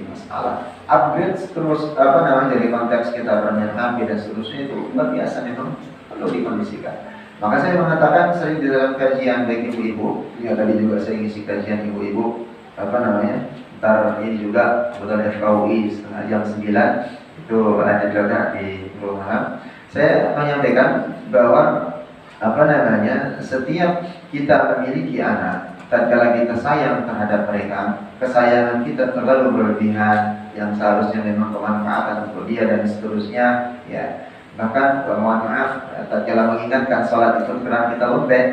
masalah. Upgrade terus dari konteks kita bermain HP dan seterusnya itu luar biasa, memang perlu dikondisikan. Maka saya mengatakan sering di dalam kajian baik ibu-ibu, ya tadi juga saya ngisi kajian ibu-ibu, ntar ini juga kebetulan FKUI setengah jam 9 itu ada juga di rumah. Saya menyampaikan bahwa setiap kita memiliki anak, tatkala kita sayang terhadap mereka, kesayangan kita terlalu berlebihan, yang seharusnya memang kemanfaatan untuk dia dan seterusnya, ya. Bahkan mohon maaf, tatkala mengingatkan sholat itu karena kita lembek,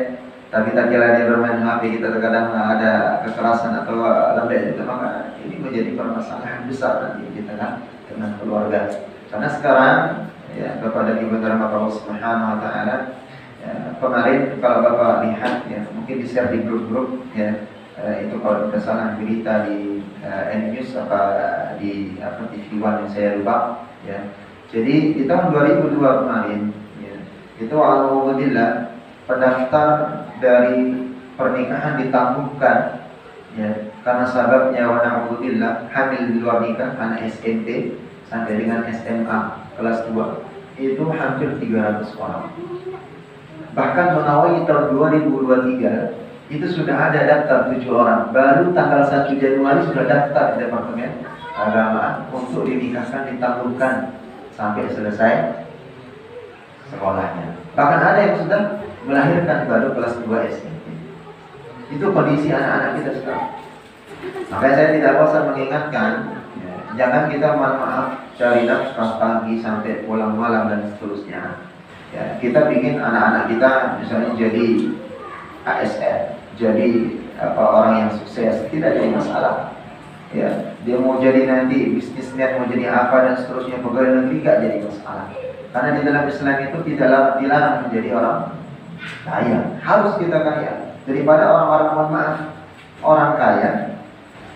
tapi tatkala dia bermain HP kita terkadang ada kekerasan atau lembek itu, maka ini menjadi permasalahan besar nanti kita kan dengan keluarga. Karena sekarang ya kepada ibadah Allah Subhanahu wa taala, ya, kemarin kalau Bapak lihat ya, mungkin di-share di grup-grup ya, itu kalau tidak salah berita di N-News apa di TV One yang saya lupa ya. Jadi di tahun 2002 kemarin ya, itu alhamdulillah pendaftar dari pernikahan ditangguhkan ya, karena sababnya wa na'udzubillah hamil di luar nikah anak SMP sampai dengan SMA kelas 2 itu hampir 300 orang. Bahkan Mentawai tahun 2023 itu sudah ada daftar 7 orang. Baru tanggal 1 Januari sudah daftar di Departemen Keagamaan untuk dinikahkan, ditangguhkan sampai selesai sekolahnya. Bahkan ada yang sudah melahirkan baru kelas 2 SMP. Itu kondisi anak-anak kita sekarang. Makanya saya tidak bosan mengingatkan ya, jangan kita maaf cari nafkah pagi sampai pulang malam dan seterusnya. Ya, kita ingin anak-anak kita misalnya jadi ASN, jadi orang yang sukses, tidak jadi masalah. Ya, dia mau jadi nanti bisnismen, mau jadi apa dan seterusnya, pegawai negeri gak jadi masalah. Karena di dalam Islam itu tidak dilarang menjadi orang kaya. Harus kita kaya. Daripada orang-orang, mohon maaf, orang kaya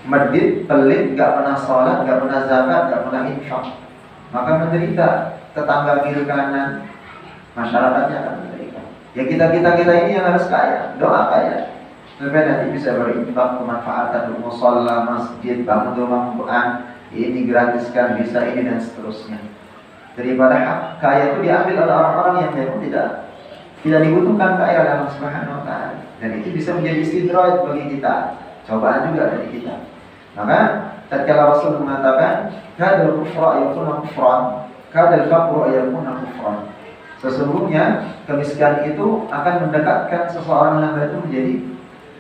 medit, pelit, gak pernah sholat, gak pernah zakat, gak pernah infak, maka menderita. Tetangga kiri kanan, masyarakatnya akan menderita. Ya kita ini yang harus kaya, doa kaya supaya nanti bisa berinfak, kemanfaatan musola, masjid, bangun rumah Quran, ini gratiskan, bisa ini dan seterusnya. Daripada hak kaya itu diambil oleh orang-orang yang memang tidak dibutuhkan kaya oleh Allah Subhanahu wa taala. Dan itu bisa menjadi istidraj bagi kita, cobaan juga dari kita. Maka tatkala Rasul mengatakan kadal kufra yakuna kufran, kadal faqru yakuna kufran. Sesungguhnya kemiskinan itu akan mendekatkan seseorang hamba itu menjadi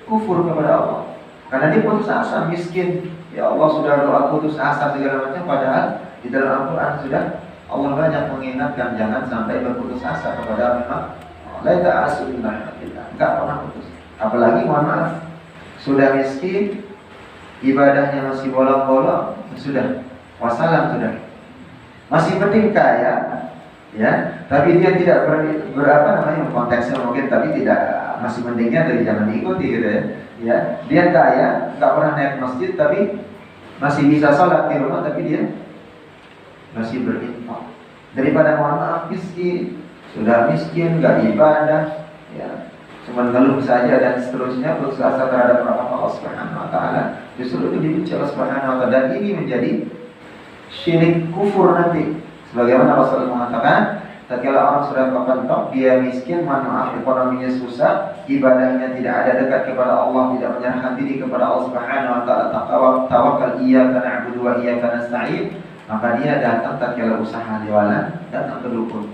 kufur kepada Allah. Karena dia putus asa, miskin. Ya Allah sudah doa putus asa segala macam, padahal di dalam Al-Quran sudah Allah banyak mengingatkan jangan sampai berputus asa kepada memang la ta'asubillah, enggak pernah putus. Apalagi mohon maaf, sudah miskin, ibadahnya masih bolong-bolong, sudah wassalam sudah. Masih penting kaya, ya, tapi dia tidak berapa namanya konteksnya mungkin, tapi tidak masih pentingnya dari jangan diikuti gitu ya. Ya, dia kaya, nggak pernah naik masjid, tapi masih bisa sholat di rumah, tapi dia masih berinfak. Daripada mohon maaf miskin, sudah miskin, nggak ibadah, ya, cuma ngeluh saja dan seterusnya, putus asa terhadap Allah Subhanahu wa taala. Justru itu dibenci Allah Subhanahu wa taala, dan ini menjadi syirik kufur nanti. Sebagaimana Rasulullah mengatakan, tatkala orang sudah kepentok, dia miskin, mohon maaf ekonominya susah, ibadahnya tidak ada dekat kepada Allah, tidak menyerahkan diri kepada Allah Subhanahu wa taala, tawakal iyyaka na'budu wa iyyaka nasta'in, maka dia datang tatkala usaha jualan, datang ke dukun,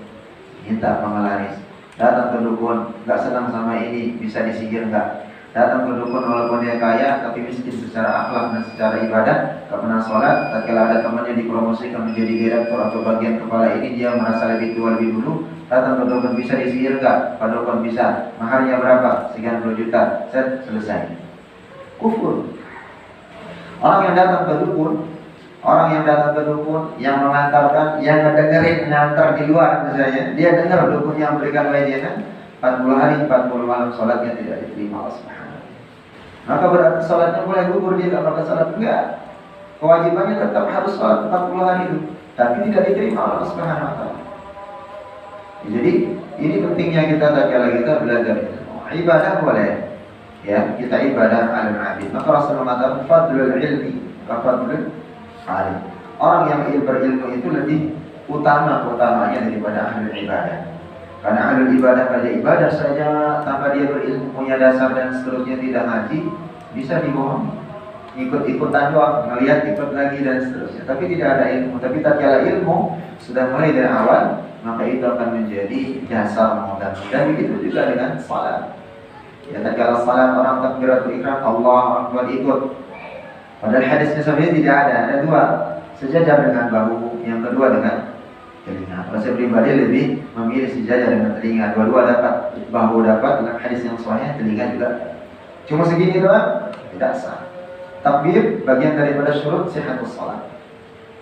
minta penglaris, datang ke dukun, enggak senang sama ini, bisa disihir enggak? Datang ke dukun walaupun dia kaya tapi miskin secara akhlak dan secara ibadah, tak pernah sholat. Tatkala ada temannya dipromosikan menjadi direktur atau bagian kepala ini, dia merasa lebih tua lebih dulu. Datang ke dukun, bisa disihir enggak? Pak dukun bisa. Maharnya berapa? Sekian puluh juta. Set, selesai. Kufur. Orang yang datang ke dukun, yang mengantarkan, yang ngedengerin, ngantar di luar misalnya, dia dengar dukun yang memberikan layanan 40 hari 40 malam sholatnya tidak diterima Allah Subhanahu. Maka berarti sholatnya boleh gugur, dia tidak pakai sholat, enggak. Kewajibannya tetap harus sholat 40 hari itu, tapi tidak diterima Allah Subhanahu wa taala. Jadi ini pentingnya kita tatkala kita belajar ibadah boleh, ya, kita ibadah al-abid. Maka Rasul mengatakan fadlul ilmi wa fadlul alim. Orang yang berilmu itu lebih utamanya daripada ahli ibadah. Karena ahli ibadah pada ibadah saja tanpa dia berilmu, punya dasar dan seterusnya, tidak ngaji, bisa dibohongi, ikut-ikutan doang, ngelihat ikut lagi dan seterusnya, tapi tidak ada ilmu. Tapi tatkala ilmu sudah mulai dari awal, maka itu akan menjadi dasar modal. Dan begitu juga dengan salat. Ya, tatkala salat orang takbiratul ihram Allahu Akbar ikut. Padahal hadisnya sebenarnya tidak ada dua, sejajar dengan bahu, yang kedua dengan telinga. Kalau saya pribadi lebih memilih sejajar dengan telinga. Dua-dua dapat, bahu dapat dalam hadis yang sahih, telinga juga. Cuma segini doang tidak sah. Takbir bagian daripada syurut sihhatus salat.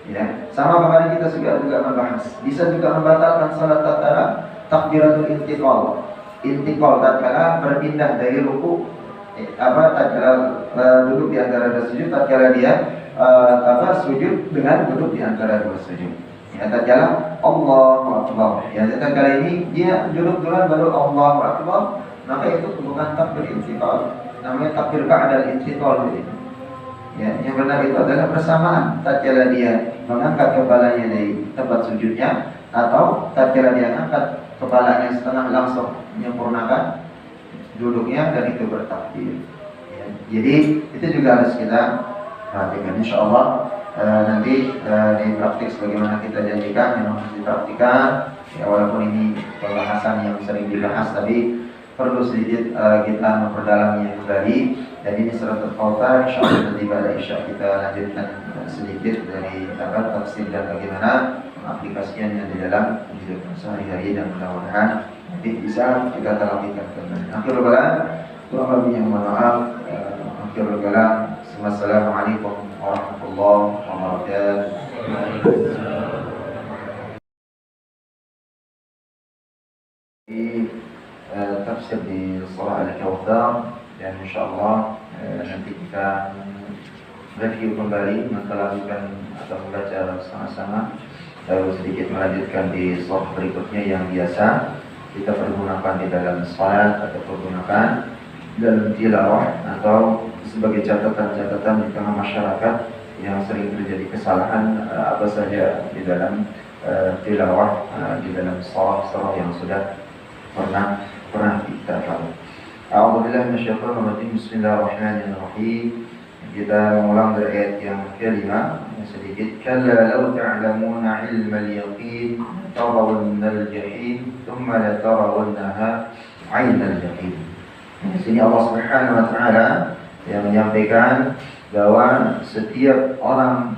Ya, sama kemarin kita juga membahas. Bisa juga membatalkan salat tatkala takbiratul intiqal. Intiqal tatkala berpindah dari ruku tatkala duduk di antara dua sujud, tatkala dia sujud dengan duduk di antara dua sujud. Ya, tatkala Allahu Akbar. Ya, tatkala ini dia duduk duluan baru Allahu Akbar, maka itu bukan takbir intiqal. Namanya takbir ba'dal intiqal. Ya, yang benar itu adalah bersamaan tatkala dia mengangkat kepalanya dari tempat sujudnya atau tatkala dia angkat kepalanya setengah langsung menyempurnakan duduknya dan itu bertakbir. Ya, jadi itu juga harus kita perhatikan. Insyaallah nanti di praktik sebagaimana kita janjikan memang harus dipraktikkan. Ya, walaupun ini pembahasan yang sering dibahas tapi perlu sedikit kita memperdalamnya kembali. Dan ini suratul Kautsar, insyaallah nanti pada isya kita lanjutkan sedikit dari tafsir dan bagaimana mengaplikasikannya di dalam kehidupan sehari-hari, dan mudah-mudahan nanti bisa kita terapkan kembali. Akhirul kalam, kurang lebihnya mohon maaf. Akhirul kalam, wassalamualaikum warahmatullahi wabarakatuh. Tafsir di surah Al-Kautsar, dan insyaallah nanti kita review kembali, melakukan atau membaca sama-sama, lalu sedikit melanjutkan di surah berikutnya yang biasa kita pergunakan di dalam salat atau pergunakan dalam tilawah atau sebagai catatan-catatan di tengah masyarakat yang sering terjadi kesalahan apa saja di dalam tilawah di dalam surah yang sudah pernah kita tahu. A'udzubillahi minasyaitonir rajim. Bismillahirrahmanirrahim. Kita mengulang dari ayat yang kelima sedikit. Kalla law ta'lamuna 'ilmal yaqin tarawunnal jahim thumma la tarawunnaha 'ainal yaqin. Di sini Allah Subhanahu wa taala yang menyampaikan bahwa setiap orang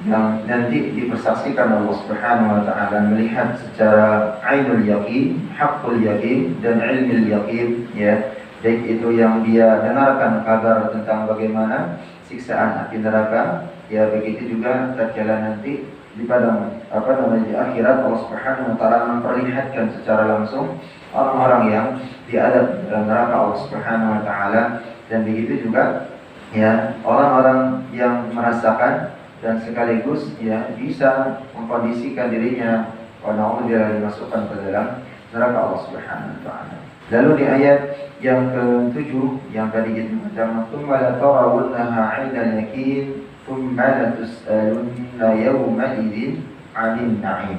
yang nanti dipersaksikan Allah Subhanahu wa taala melihat secara ainul yaqin, haqqul yaqin dan ilmul yaqin, ya, baik itu yang dia dengarkan kabar tentang bagaimana siksaan api neraka, ya, begitu juga tatkala nanti di padang di akhirat Allah Subhanahu wa taala memperlihatkan secara langsung orang-orang yang diadab dalam neraka Allah Subhanahu wa taala, dan begitu juga ya orang-orang yang merasakan dan sekaligus ya bisa mengkondisikan dirinya dia dimasukkan ke dalam neraka Allah Subhanahu wa taala. Lalu di ayat yang ke-7 yang tadi kita baca, "Tsumma la tarawunnaha 'ainal yaqin, tsumma la tus'alunna yawma idzin 'anil na'im."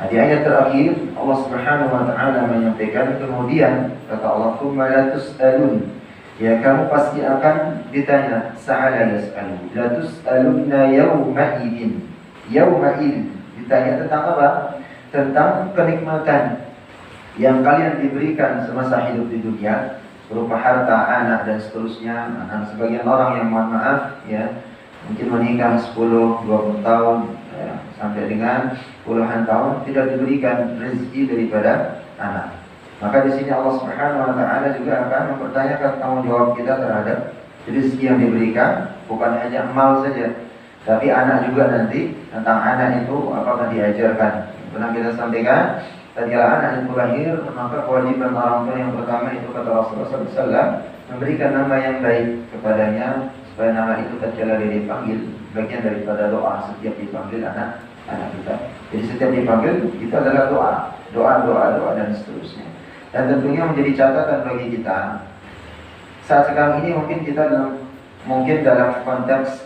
Di ayat terakhir Allah Subhanahu wa taala menyampaikan, kemudian kata Allah, "Tsumma la tus'alun." Ya, kamu pasti akan ditanya, sa'ala yas'alu, la tus'alunna yawma idzin. Yawma idzin ditanya tentang apa? Tentang kenikmatan yang kalian diberikan semasa hidup di dunia berupa harta, anak dan seterusnya. Nah, sebagian orang yang mohon maaf ya mungkin menikah 10-20 tahun ya, sampai dengan puluhan tahun tidak diberikan rezeki daripada anak. Maka di sini Allah Subhanahu wa taala juga akan mempertanyakan tanggung jawab kita terhadap rezeki yang diberikan, bukan hanya mal saja, tapi anak juga nanti. Tentang anak itu apakah diajarkan? Pernah kita sampaikan, tatkala anak itu lahir, maka kewajiban orang tua yang pertama itu kata Rasulullah SAW memberikan nama yang baik kepadanya, supaya nama itu tatkala dia dipanggil bagian daripada doa setiap dipanggil anak kita. Jadi setiap dipanggil itu adalah doa dan seterusnya. Dan tentunya menjadi catatan bagi kita saat sekarang ini mungkin kita dalam konteks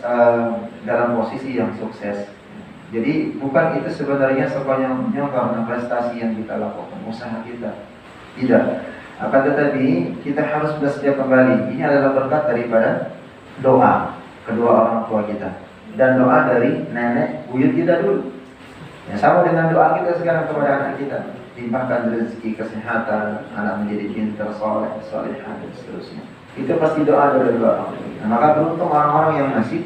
dalam posisi yang sukses. Jadi bukan itu sebenarnya sekonyong-konyong karena prestasi yang kita lakukan, usaha kita. Tidak. Akan tetapi kita harus bersedia kembali. Ini adalah berkat daripada doa kedua orang tua kita dan doa dari nenek buyut kita dulu. Ya, sama dengan doa kita sekarang kepada anak kita, limpahkan rezeki, kesehatan, anak menjadi pintar, soleh, solehah dan seterusnya. Itu pasti doa dari doa orang tua. Nah, maka beruntung orang-orang yang masih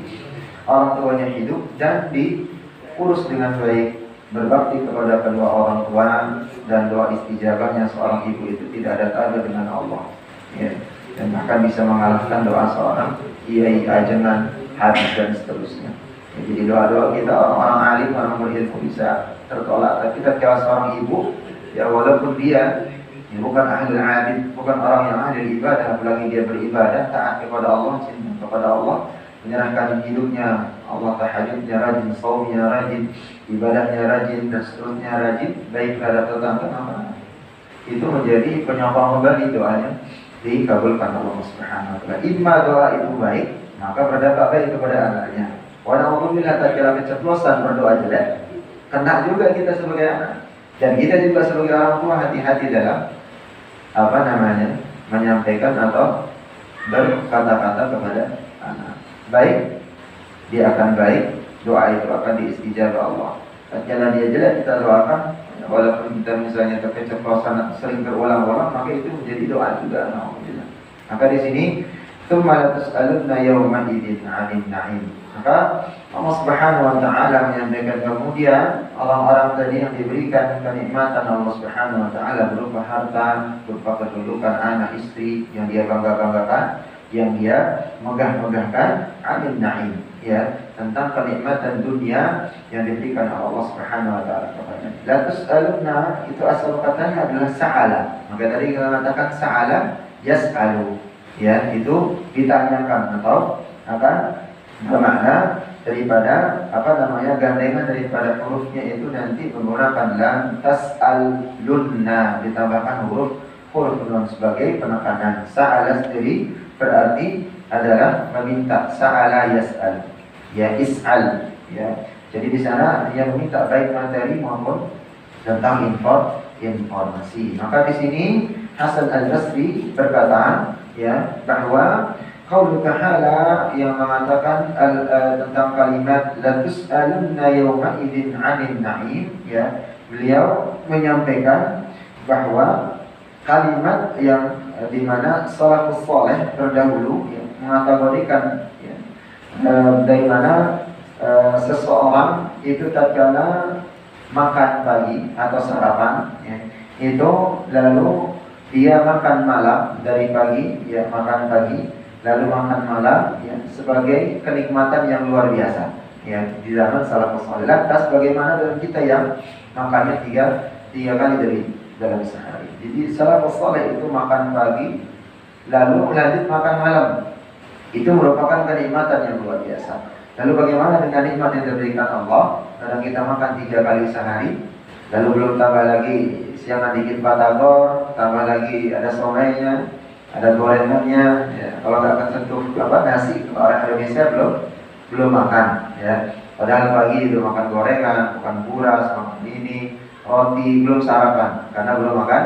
orang tuanya hidup dan diurus dengan baik, berbakti kepada kedua orang tua, dan doa istijabahnya seorang ibu itu tidak ada tanda dengan Allah. Ya. Dan bahkan bisa mengalahkan doa seorang kiai, ajengan, hadis dan seterusnya. Ya, jadi doa-doa kita orang-orang alim, orang berilmu bisa tertolak. Tapi tatkala seorang ibu, ya walaupun dia ya, bukan ahli abid, bukan orang yang ahli ibadah, apalagi dia beribadah, taat kepada Allah, cinta kepada Allah, menyerahkan hidupnya Allah, tahajudnya rajin, saumnya rajin, ibadahnya rajin, dan seterusnya rajin, baik terhadap tetangga, maka itu menjadi penyokong kembali doanya dikabulkan Allah Subhanahu wa taala. Imma doa itu baik, maka berdampak baik kepada anaknya. Walhamdulillah tatkala keceplosan berdoa jelek, kena juga kita sebagai anak. Dan kita juga sebagai orang tua hati-hati dalam menyampaikan atau berkata-kata kepada anak. Baik, dia akan baik, doa itu akan diistijabah Allah. Tatkala dia jelek, kita doakan, walaupun kita misalnya keceplosan sering berulang-ulang, maka itu menjadi doa juga. Alhamdulillah. Maka di sini tsumma la tus'alunna yawma idzin 'anil na'im. Maka Allah Subhanahu wa taala menyampaikan kemudian orang-orang tadi yang diberikan kenikmatan Allah Subhanahu wa taala berupa harta, berupa kedudukan, anak, istri yang dia bangga-banggakan, yang dia megah-megahkan, 'anil na'im, ya, tentang kenikmatan dunia yang diberikan oleh Allah Subhanahu wa taala kepada. La tus'alunna itu asal katanya adalah sa'ala. Maka tadi kita katakan sa'ala yas'alu. Ya, itu ditanyakan atau akan bermakna daripada gandengan daripada hurufnya itu nanti menggunakan lam, tas'alunna, ditambahkan huruf nun sebagai penekanan. Sa'ala sendiri berarti adalah meminta, sa'ala yas'al, ya, is'al, ya. Jadi di sana dia meminta baik materi maupun tentang informasi. Maka di sini Hasan Al-Basri berkata, ya, bahwa qaulu ta'ala yang mengatakan tentang kalimat la tus'alunna yawma idzin 'anil na'im, ya, beliau menyampaikan bahwa kalimat yang di mana salafus saleh terdahulu, ya, mengategorikan, ya, dari mana seseorang itu tatkala makan pagi atau sarapan, ya, itu lalu dia makan malam dari pagi, ya, makan pagi lalu makan malam, ya, sebagai kenikmatan yang luar biasa, ya, di zaman salafus saleh. Lantas bagaimana dengan kita yang makannya tiga kali dari dalam sehari? Jadi salafus saleh itu makan pagi lalu lanjut makan malam, itu merupakan kenikmatan yang luar biasa. Lalu bagaimana dengan nikmat yang diberikan Allah? Kadang kita makan 3 kali sehari, lalu belum tambah lagi siangan dikit batagor, tambah lagi ada somainya, ada gorengannya, ya. Kalau nggak kesentuh nasi, orang Indonesia belum makan, ya. Padahal pagi itu makan gorengan, makan buras, makan ini, roti, belum sarapan karena belum makan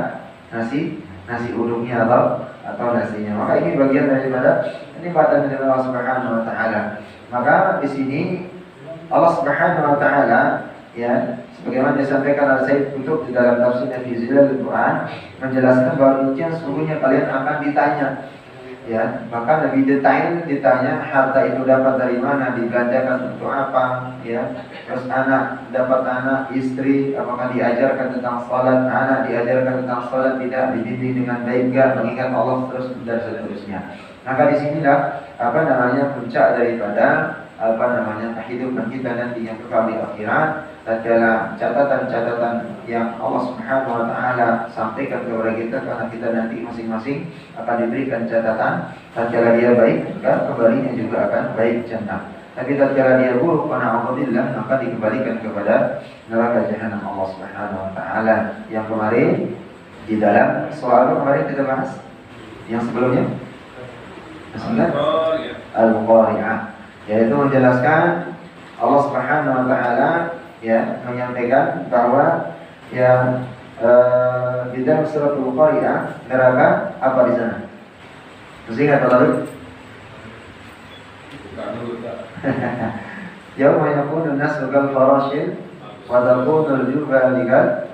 nasi uduknya atau nasinya. Maka ini bagian daripada kenikmatan dari Allah Subhanahu wa taala. Maka di sini Allah Subhanahu wa taala, ya, sebagaimana disampaikan oleh Sayyid Qutb di dalam tafsirnya fi Zilalul Quran, menjelaskan bahwa rincian sungguhnya kalian akan ditanya, ya, bahkan lebih detail ditanya harta itu dapat dari mana, dibelanjakan untuk apa, ya, terus anak dapat anak, istri apakah diajarkan tentang salat, anak diajarkan tentang salat tidak, dididik dengan baik enggak, mengingat Allah terus dan seterusnya. Maka disinilah puncak daripada kehidupan kita nanti yang kekal di akhirat. Tatkala catatan-catatan yang Allah Subhanahu wa taala sampaikan kepada kita, karena kita nanti masing-masing akan diberikan catatan. Tatkala dia baik, maka kembalinya juga akan baik, jannah. Tapi tatkala dia buruk, na'udzubillah, maka dikembalikan kepada neraka jahanam Allah Subhanahu wa taala. Yang kemarin di dalam soal kemarin kita bahas, yang sebelumnya Al-Qari'ah, yaitu menjelaskan Allah Subhanahu wa taala, ya, menyampaikan bahwa, ya, di dalam surat Al-Qari'ah neraka apa di sana? Masih ingat lalu? Yauma yakunu an-nasu kal farashil wa takunul jibali kal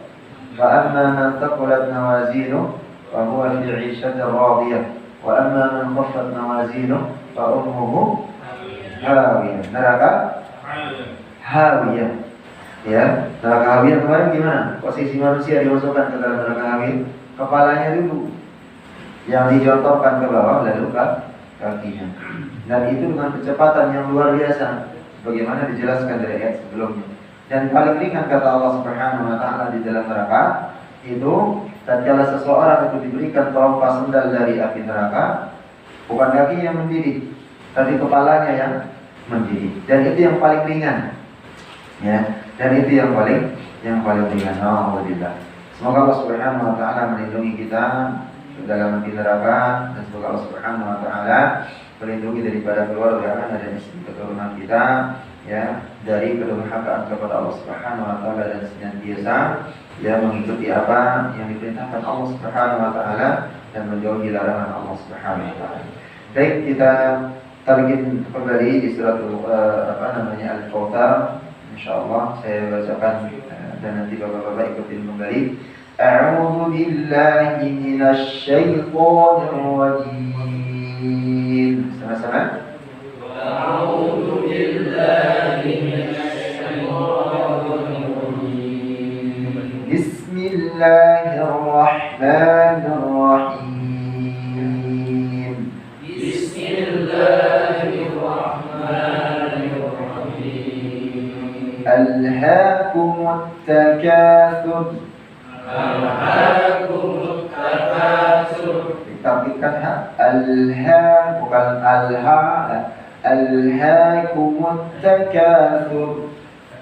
fa amma man thaqulat mawazinu fa huwa fi 'ishatin radiyah wa amma man khaffat mawazinu fa ummuhu hawiyah. Neraka hawiyah. Ya, neraka hawiyah kemarin gimana? Posisi manusia dimasukkan ke dalam neraka hawiyah, kepalanya dulu yang dicontohkan ke bawah, lalu kakinya. Dan itu dengan kecepatan yang luar biasa, bagaimana dijelaskan dari ayat sebelumnya. Dan paling ringan kata Allah Subhanahu wa taala di dalam neraka itu tatkala seseorang itu diberikan terompa sendal dari api neraka, bukan kaki yang mendidih, tapi kepalanya yang mendidih. Dan itu yang paling ringan. Ya, dan itu yang paling ringan. Alhamdulillah. Semoga Allah Subhanahu wa taala melindungi kita dalam api neraka, dan semoga Allah Subhanahu wa taala melindungi daripada keluarga dan istri keturunan kita, ya, dari kedurhakaan kepada Allah Subhanahu wa taala, dan senantiasa ya mengikuti apa yang diperintahkan Allah Subhanahu wa taala dan menjauhi larangan Allah Subhanahu wa taala. Baik, kita target kembali di surat Al-Kautsar. Insyaallah saya bacakan dan nanti bapak-bapak ikutin kembali. A'udzu billahi minasy syaithanir rajim. Sama-sama. A'udzu billahi minasy syaithanir rajim. Bismillahirrahmanirrahim. Bismillahirrahmanirrahim. Alhaakumut takatsur. Alhaakumut takatsur. Ditampilkan ha, alha bukan alha. Alhaakumut takatsur.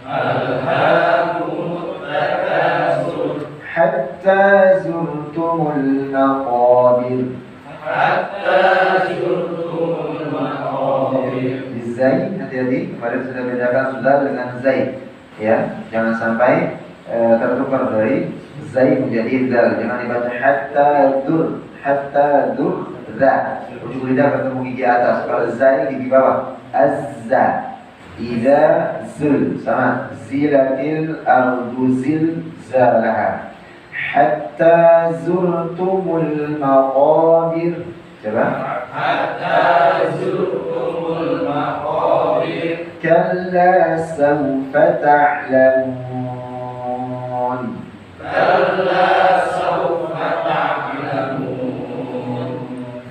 Alhaakumut takatsur. Hatta zurtumul maqabir. Hatta zurtumul maqabir. Zai, hati-hati, kemarin sudah bedakan sudah dengan zai, ya, jangan sampai tertukar dari zai menjadi zal. Jangan dibaca hatta dur za, ujung lidah ketemu gigi atas. Kalau zai gigi bawah, azza. Idza zul sama zilatil ardu zilzalaha. Hatta zurtumul maqabir. Coba. Hatta zurtumul maqabir. Kalla sawfa ta'lamun. Kalla sawfa ta'lamun.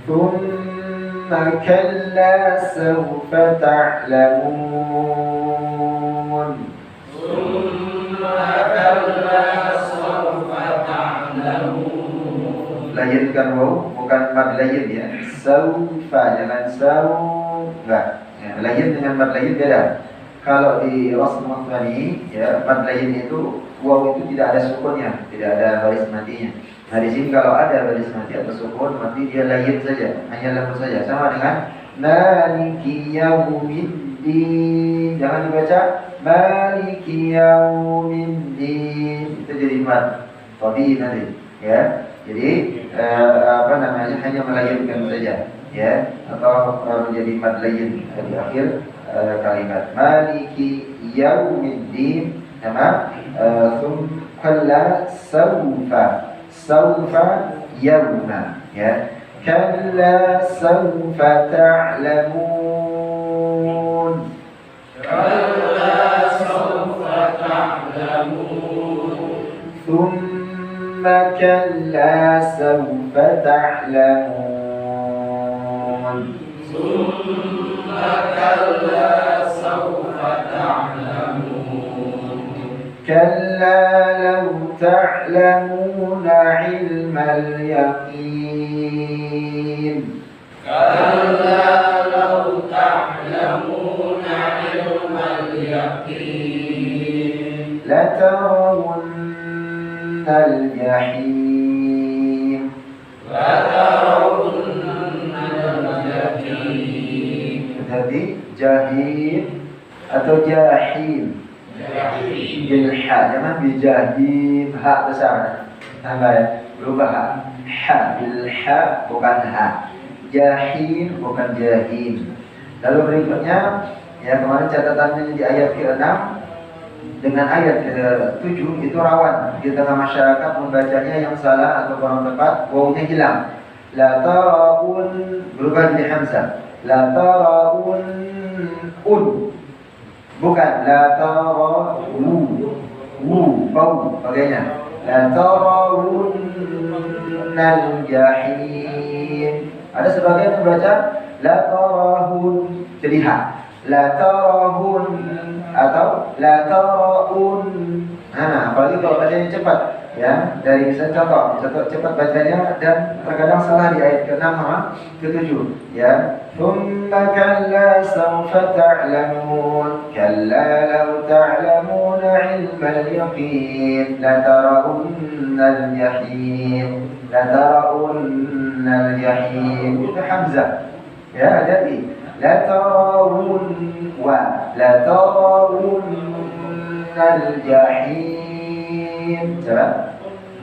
Thumma kalla sawfa ta'lamun. Thumma kalla sawfa ta'lamun. Layinkan waw, bukan mad layin ya. Saufa, jangan sau, enggak. Ya, layin dengan mad layin beda. Kalau di Rasul Muqtani, ya, mad layin itu waw itu tidak ada sukunnya, tidak ada baris matinya. Nah di sini kalau ada baris mati atau sukun mati, dia layin saja, hanya lembut saja. Sama dengan maliki yaumiddin, jangan dibaca maliki yaumiddin, itu jadi mad tadi nanti, ya. Jadi hanya melayinkan saja, ya, atau menjadi mad layin di akhir kalimat. Maliki yaumiddin sama kalla sawfa yauma, ya. Kalla sawfa ta'lamun. Kalla sawfa ta'lamun. Thumma kalla sawfa ta'lamun. Thumma kalla sawfa ta'lamun. Kalla law ta'lamuna 'ilmal yaqin. Kalla law ta'lamuna 'ilmal yaqin. لترون الجحيم. لترون الجحيم. Jadi jahim atau jahim. Bilha, jangan bijahim, ha besar. Tambah ya, berubah ha. Ha bilha bukan ha. Jahim bukan jahim. Lalu berikutnya, ya, kemarin catatannya di ayat ke-6. dengan ayat ke-7 itu rawan di tengah masyarakat membacanya yang salah atau kurang tepat, wawunya hilang. La taraun berubah jadi hamzah. La taraun bukan la tarawu bau bagainya. La tarawunnal jahim. Ada sebagian yang membaca la tarahun jadi ha. La tarahun atau la taraun. Apalagi kalau bacanya cepat, ya, dari misalnya contoh cepat bacanya dan terkadang salah di ayat ke-6 sama ke-7, ya. Thumma kalla sawfa ta'lamun kalla law ta'lamuna 'ilmal yaqin la tarawunnal jahim la tarawunnal jahim. Itu hamzah, ya, jadi la tarawun la tarawunnal jahim. Coba.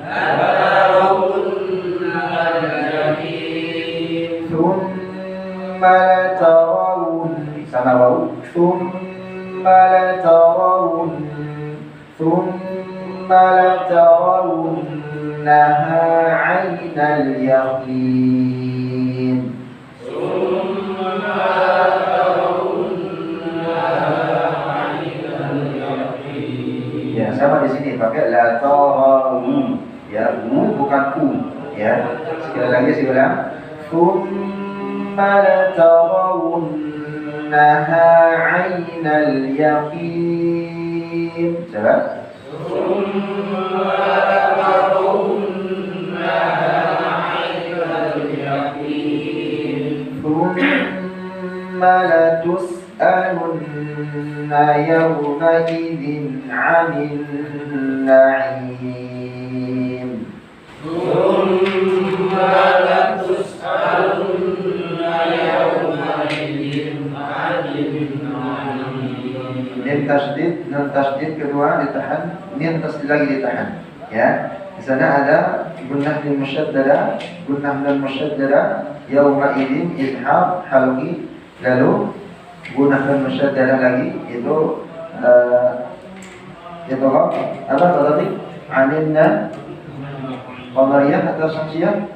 La tarawunnal jahim. Thumma la tarawun sama wawu. Thumma la tarawunnaha 'ainal yaqin. Ya, sama di sini pakai la tarawu, ya, bukan u, ya. Sekali lagi saya ulang. Tsumma la tarawunnaha 'ainal yaqin. Coba. Tsumma la tarawunnaha 'ainal yaqin. Tsumma la tus'alunna yawma'idhin 'anil na'im. Tsumma la tus'alunna yawma'idhin 'anil na'im. Nun tasydid kedua ditahan, nun tasydid lagi ditahan, ya. Di sana ada gunnah lil musyaddadah, gunnah lil musyaddadah, yawma'idhin izhar halqi, lalu gunnah lil musyaddadah lagi itu apa tadi? Aninna qamariyah atau syamsiyah?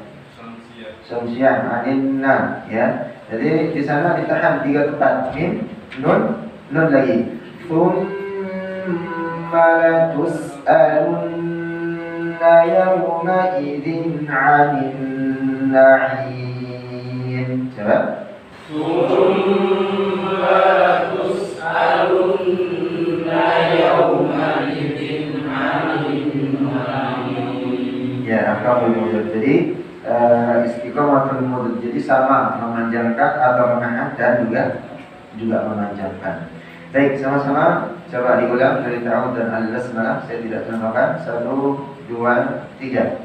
Syamsiyah, aninna, ya. Jadi di sana ditahan 3 tempat, mim, nun lagi. Tsumma la tus'alunna yawma idzin 'anil na'im. Coba. Tsumma la tus'alunna yawma idzin 'anil na'im. Ya, akan mudud. Jadi istiqamatul mudud. Jadi sama memanjangkan atau menahan dan juga memanjangkan. Baik, sama-sama coba diulang dari ta'awud dan al-basmalah. Saya tidak contohkan. 1, 2, 3.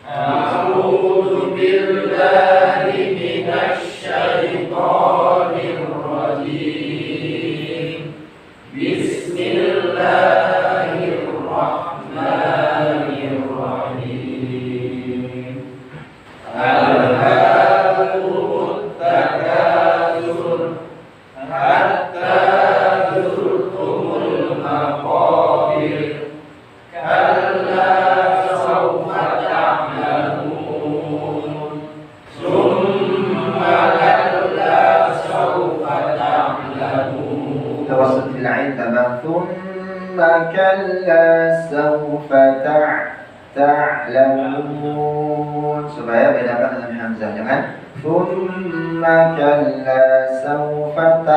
A'udzu billahi minasy syaithanir rajim. Bismillahirrahmanirrahim. Alhaakumut takatsur hatta zurtumul maqabir kalla sawfa ta'lamun summa kalla sawfa ta'lamun. Tawassul fil 'ain tamam. Thumma kalla sawfa ta'lamun. Supaya bedakan dengan hamzah, jangan thumma kalla sawfa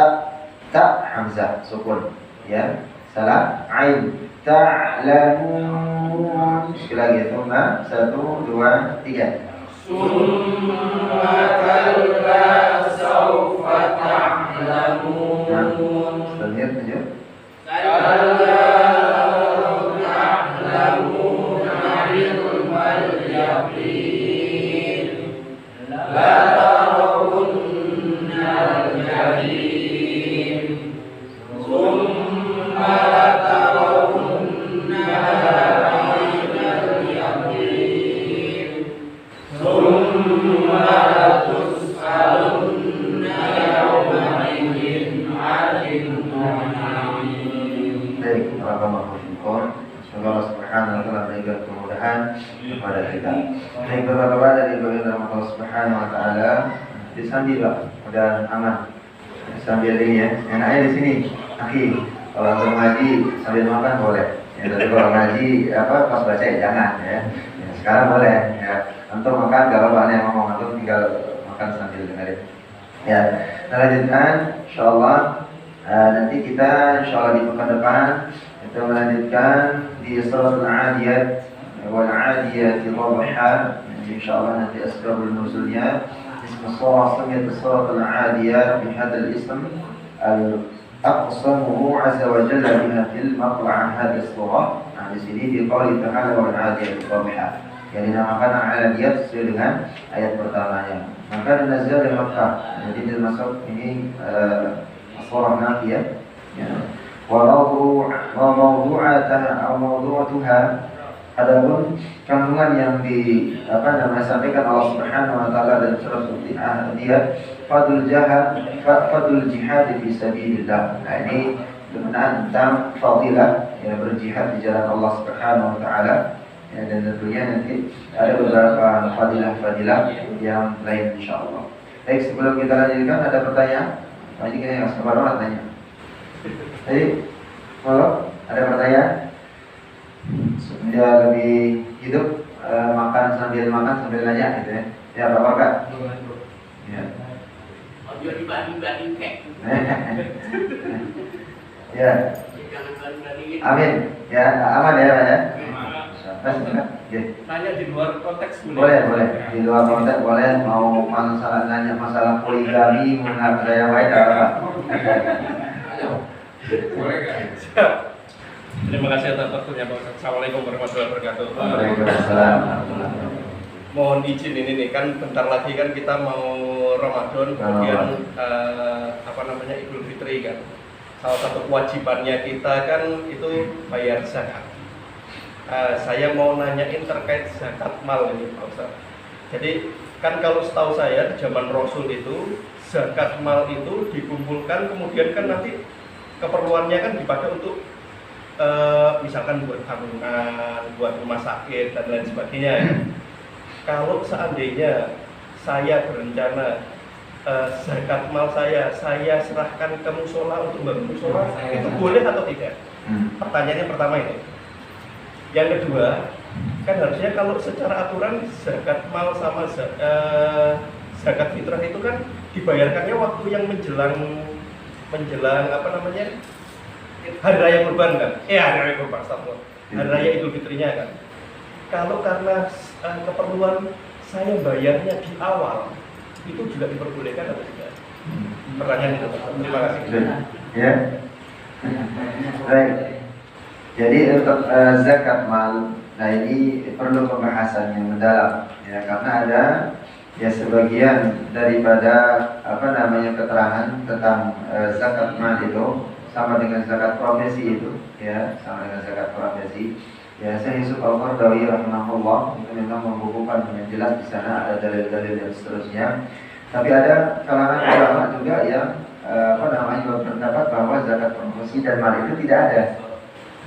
hamzah sukun, ya, salah, ain ta'lamun. Sekali lagi, thumma 1, 2, 3. Summa kalla sawfa ta'lamun. Lanjut. Kalla ta'lamun 'ilmal yaqin la tarawunnal jahim summa la tarawunnaha 'ainal yaqin summa la tus'alunna yawma'idhin 'anil na'im. Baik, barakallahu fikum. Semoga Allah Subhanahu wa taala memberikan kemudahan kepada kita. Baik, Bapak-bapak dari Allah Subhanahu wa taala, disambil Pak, udah aman. Sambil ini ya, enaknya di sini. Akhi, kalau untuk ngaji sambil makan boleh. Ya, tapi kalau ngaji pas baca ya jangan ya. Ya, sekarang boleh ya. Untuk makan kalau Pak yang ngomong, untuk tinggal makan sambil dengerin. Ya, kita lanjutkan insyaallah. Nanti kita insyaallah di pekan depan kita melanjutkan di surat Al-Adiyat wal 'adiyati dhabha. Insyaallah nanti asbabul nuzulnya. اسم الصورة سميت الصورة العادية بهذا الاسم أقسمه عز وجل بها في المطلع هذه الصورة. Nah, di sini di qauli ta'ala wal 'adiyati dhabha. Yang dinamakan Al-Adiyat sesuai dengan ayat pertamanya. Maka nazal di Makkah. Jadi termasuk ini surah nafiyah. Ya. Wa mawdu'ataha atau mawdu'atuha. Adapun kandungan yang disampaikan Allah Subhanahu wa taala dalam surah Al-Adiyat, fadlul jihad fi sabilillah. Nah, ini tentang fadilah ya berjihad di jalan Allah Subhanahu wa taala. Ya, dan tentunya nanti ada beberapa fadilah-fadilah yang lain insyaallah. Baik, sebelum kita lanjutkan ada pertanyaan? Tadi kayaknya yang sabar banget tanya. Jadi, kalau ada pertanyaan? Dia lebih hidup makan sambil nanya gitu ya. Ya apa Kak? Ya. Dia dibanding-banding kek. Ya. Amin. Ya, aman ya Pak ya. Tanya di luar konteks boleh. Di luar konteks boleh. Mau nanya masalah poligami, mengapa saya baik apa? Boleh kan? Terima kasih atas waktunya Pak. Assalamualaikum warahmatullahi wabarakatuh. Waalaikumsalam. Mohon izin ini nih, kan bentar lagi kan kita mau Ramadan, kemudian Idul Fitri kan. Salah satu kewajibannya kita kan itu bayar zakat. Saya mau nanyain terkait zakat mal ini Pak Ustaz. Jadi kan kalau setahu saya di zaman Rasul itu zakat mal itu dikumpulkan, kemudian kan nanti keperluannya kan dipakai untuk misalkan buat tabungan, buat rumah sakit dan lain sebagainya ya. Kalau seandainya saya berencana zakat mal saya serahkan ke musola untuk bangun musola, itu boleh atau tidak? Pertanyaannya pertama ini. Yang kedua, kan harusnya kalau secara aturan zakat mal sama zakat fitrah itu kan dibayarkannya waktu yang menjelang Hari Raya Kurban kan? Hari Raya Kurban, Hari Raya Idul Fitrinya kan? Kalau karena keperluan saya bayarnya di awal, itu juga diperbolehkan atau tidak? Pertanyaan itu, terima kasih. Ya. Baik. Jadi untuk zakat mal, nah ini perlu pembahasan yang mendalam, ya karena ada ya sebagian daripada keterangan tentang zakat mal itu sama dengan zakat profesi itu, ya sama dengan zakat profesi. Ya, Syekh Yusuf Al-Qaradawi rahimahullah itu memang membukukan dengan jelas di sana ada dalil-dalil dan seterusnya. Tapi ada kalangan ulama juga yang berpendapat bahwa zakat profesi dan mal itu tidak ada,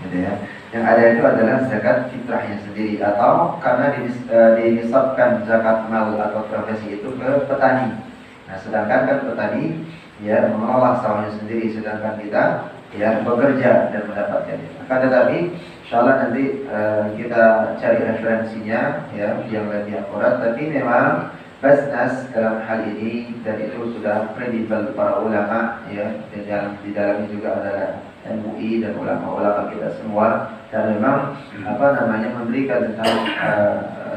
gitu ya. Yang ada itu adalah zakat fitrahnya sendiri atau karena dinisabkan zakat mal atau profesi itu ke petani. Nah, sedangkan kan petani ya mengolah sawahnya sendiri, sedangkan kita ya bekerja dan mendapatkannya. Akan tetapi insyaallah nanti kita cari referensinya ya yang lebih akurat. Tapi memang Basnas dalam hal ini dan itu sudah kredibel para ulama ya, di dalamnya juga ada MUI dan ulama-ulama kita semua, dan memang memberikan tentang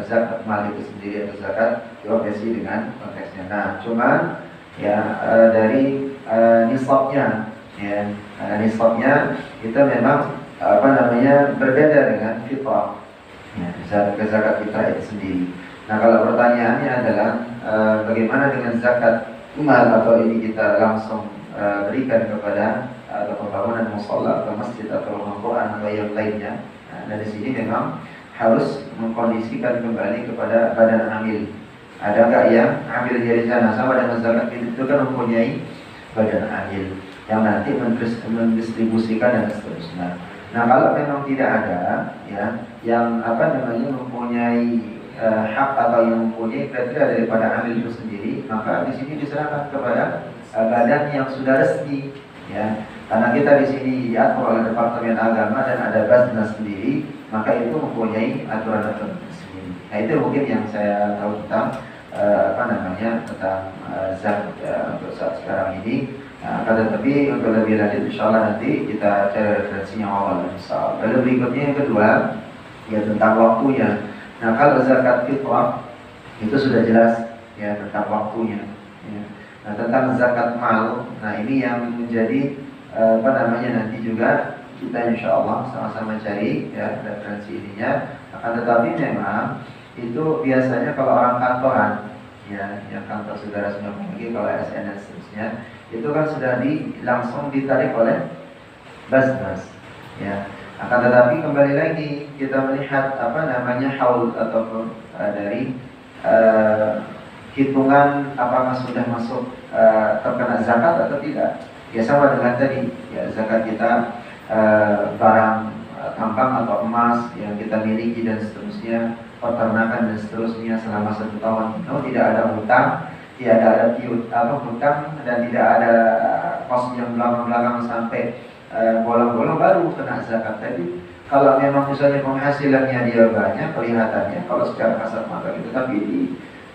zakat mal itu sendiri atau zakat profesi dengan konteksnya. Nah, cuman ya dari nisabnya ya, nisabnya itu memang berbeda dengan fitrah ya, zakat fitrah itu sendiri. Nah, kalau pertanyaannya adalah bagaimana dengan zakat mal atau ini kita langsung berikan kepada atau pembangunan musola atau masjid atau rumah Quran atau yang lainnya. Nah, dari sini memang harus mengkondisikan kembali kepada badan amil. Ada nggak yang ambil dari sana? Sama dengan zakat itu kan mempunyai badan amil yang nanti mendistribusikan dan seterusnya. Nah kalau memang tidak ada ya yang mempunyai hak atau yang mempunyai kriteria daripada amil itu sendiri, maka di sini diserahkan kepada badan yang sudah resmi ya. Karena kita di sini diatur oleh Departemen Agama dan ada Basnas sendiri, maka itu mempunyai aturan-aturan sendiri. Nah itu mungkin yang saya tahu tentang tentang zakat untuk saat sekarang ini. Nah, tetapi untuk lebih lanjut insyaallah nanti kita cari referensinya awal insyaallah. Lalu berikutnya yang kedua ya tentang waktunya. Nah kalau zakat fitrah itu sudah jelas ya tentang waktunya ya. Nah tentang zakat mal, nah ini yang menjadi nanti juga kita insyaallah sama-sama cari ya referensi ininya. Akan tetapi memang itu biasanya kalau orang kantoran ya, yang kantor saudara semua lagi kalau ASN dan seterusnya itu kan sudah langsung ditarik oleh Basnas ya. Akan tetapi kembali lagi kita melihat haul ataupun dari hitungan apakah sudah masuk terkena zakat atau tidak. Ya sama dengan tadi ya zakat kita barang tambang atau emas yang kita miliki dan seterusnya, peternakan dan seterusnya selama 1 tahun itu tidak ada hutang, tidak ada hutang dan tidak ada kos yang belakang sampai bolong-bolong baru kena zakat. Tadi kalau memang misalnya penghasilannya dia banyak kelihatannya kalau secara kasat mata gitu, tapi di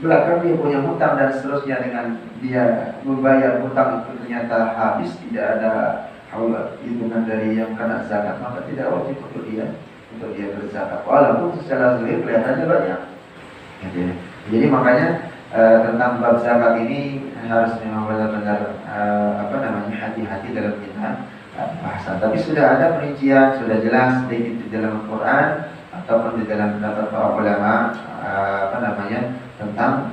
belakang dia punya hutang dan seterusnya, dengan dia membayar hutang itu ternyata habis, tidak ada hitungan dari yang kena zakat, maka tidak wajib untuk dia berzakat walaupun secara zahir kelihatannya banyak gitu ya. Jadi makanya tentang bab zakat ini harus memang benar-benar hati-hati dalam kita bahasan. Tapi sudah ada perincian, sudah jelas sedikit di dalam Al-Quran ataupun di dalam pendapat para ulama tentang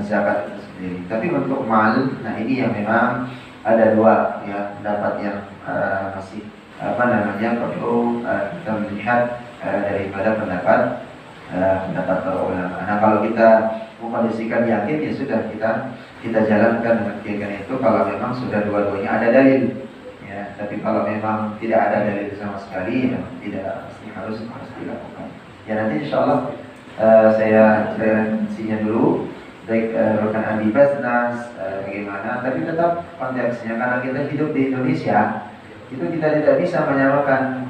zakat itu sendiri. Tapi untuk mal, nah ini yang memang ada dua ya pendapat yang masih perlu kita melihat daripada pendapat para ulama. Nah kalau kita mengkondisikan yakin ya sudah kita jalankan dengan keyakinan itu kalau memang sudah dua-duanya ada dalil. Ya, tapi kalau memang tidak ada dalil sama sekali, ya tidak harus dilakukan. Ya nanti insyaallah saya referensinya dulu, baik rekan Andi Basnas bagaimana, tapi tetap konteksnya karena kita hidup di Indonesia, itu kita tidak bisa menyamakan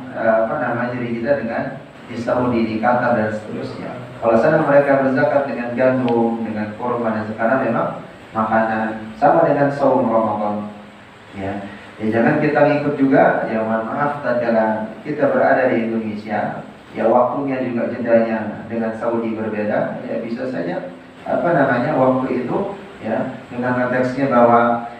diri kita dengan di Saudi, di Qatar dan seterusnya. Kalau sana mereka berzakat dengan gandum, dengan kurma dan sekarang memang makanan sama dengan saum Ramadan. Ya. Ya jangan kita ngikut juga, ya mohon maaf tatkala kita berada di Indonesia, ya waktunya juga jedanya dengan Saudi berbeda, ya bisa saja waktu itu ya dengan konteksnya bahwa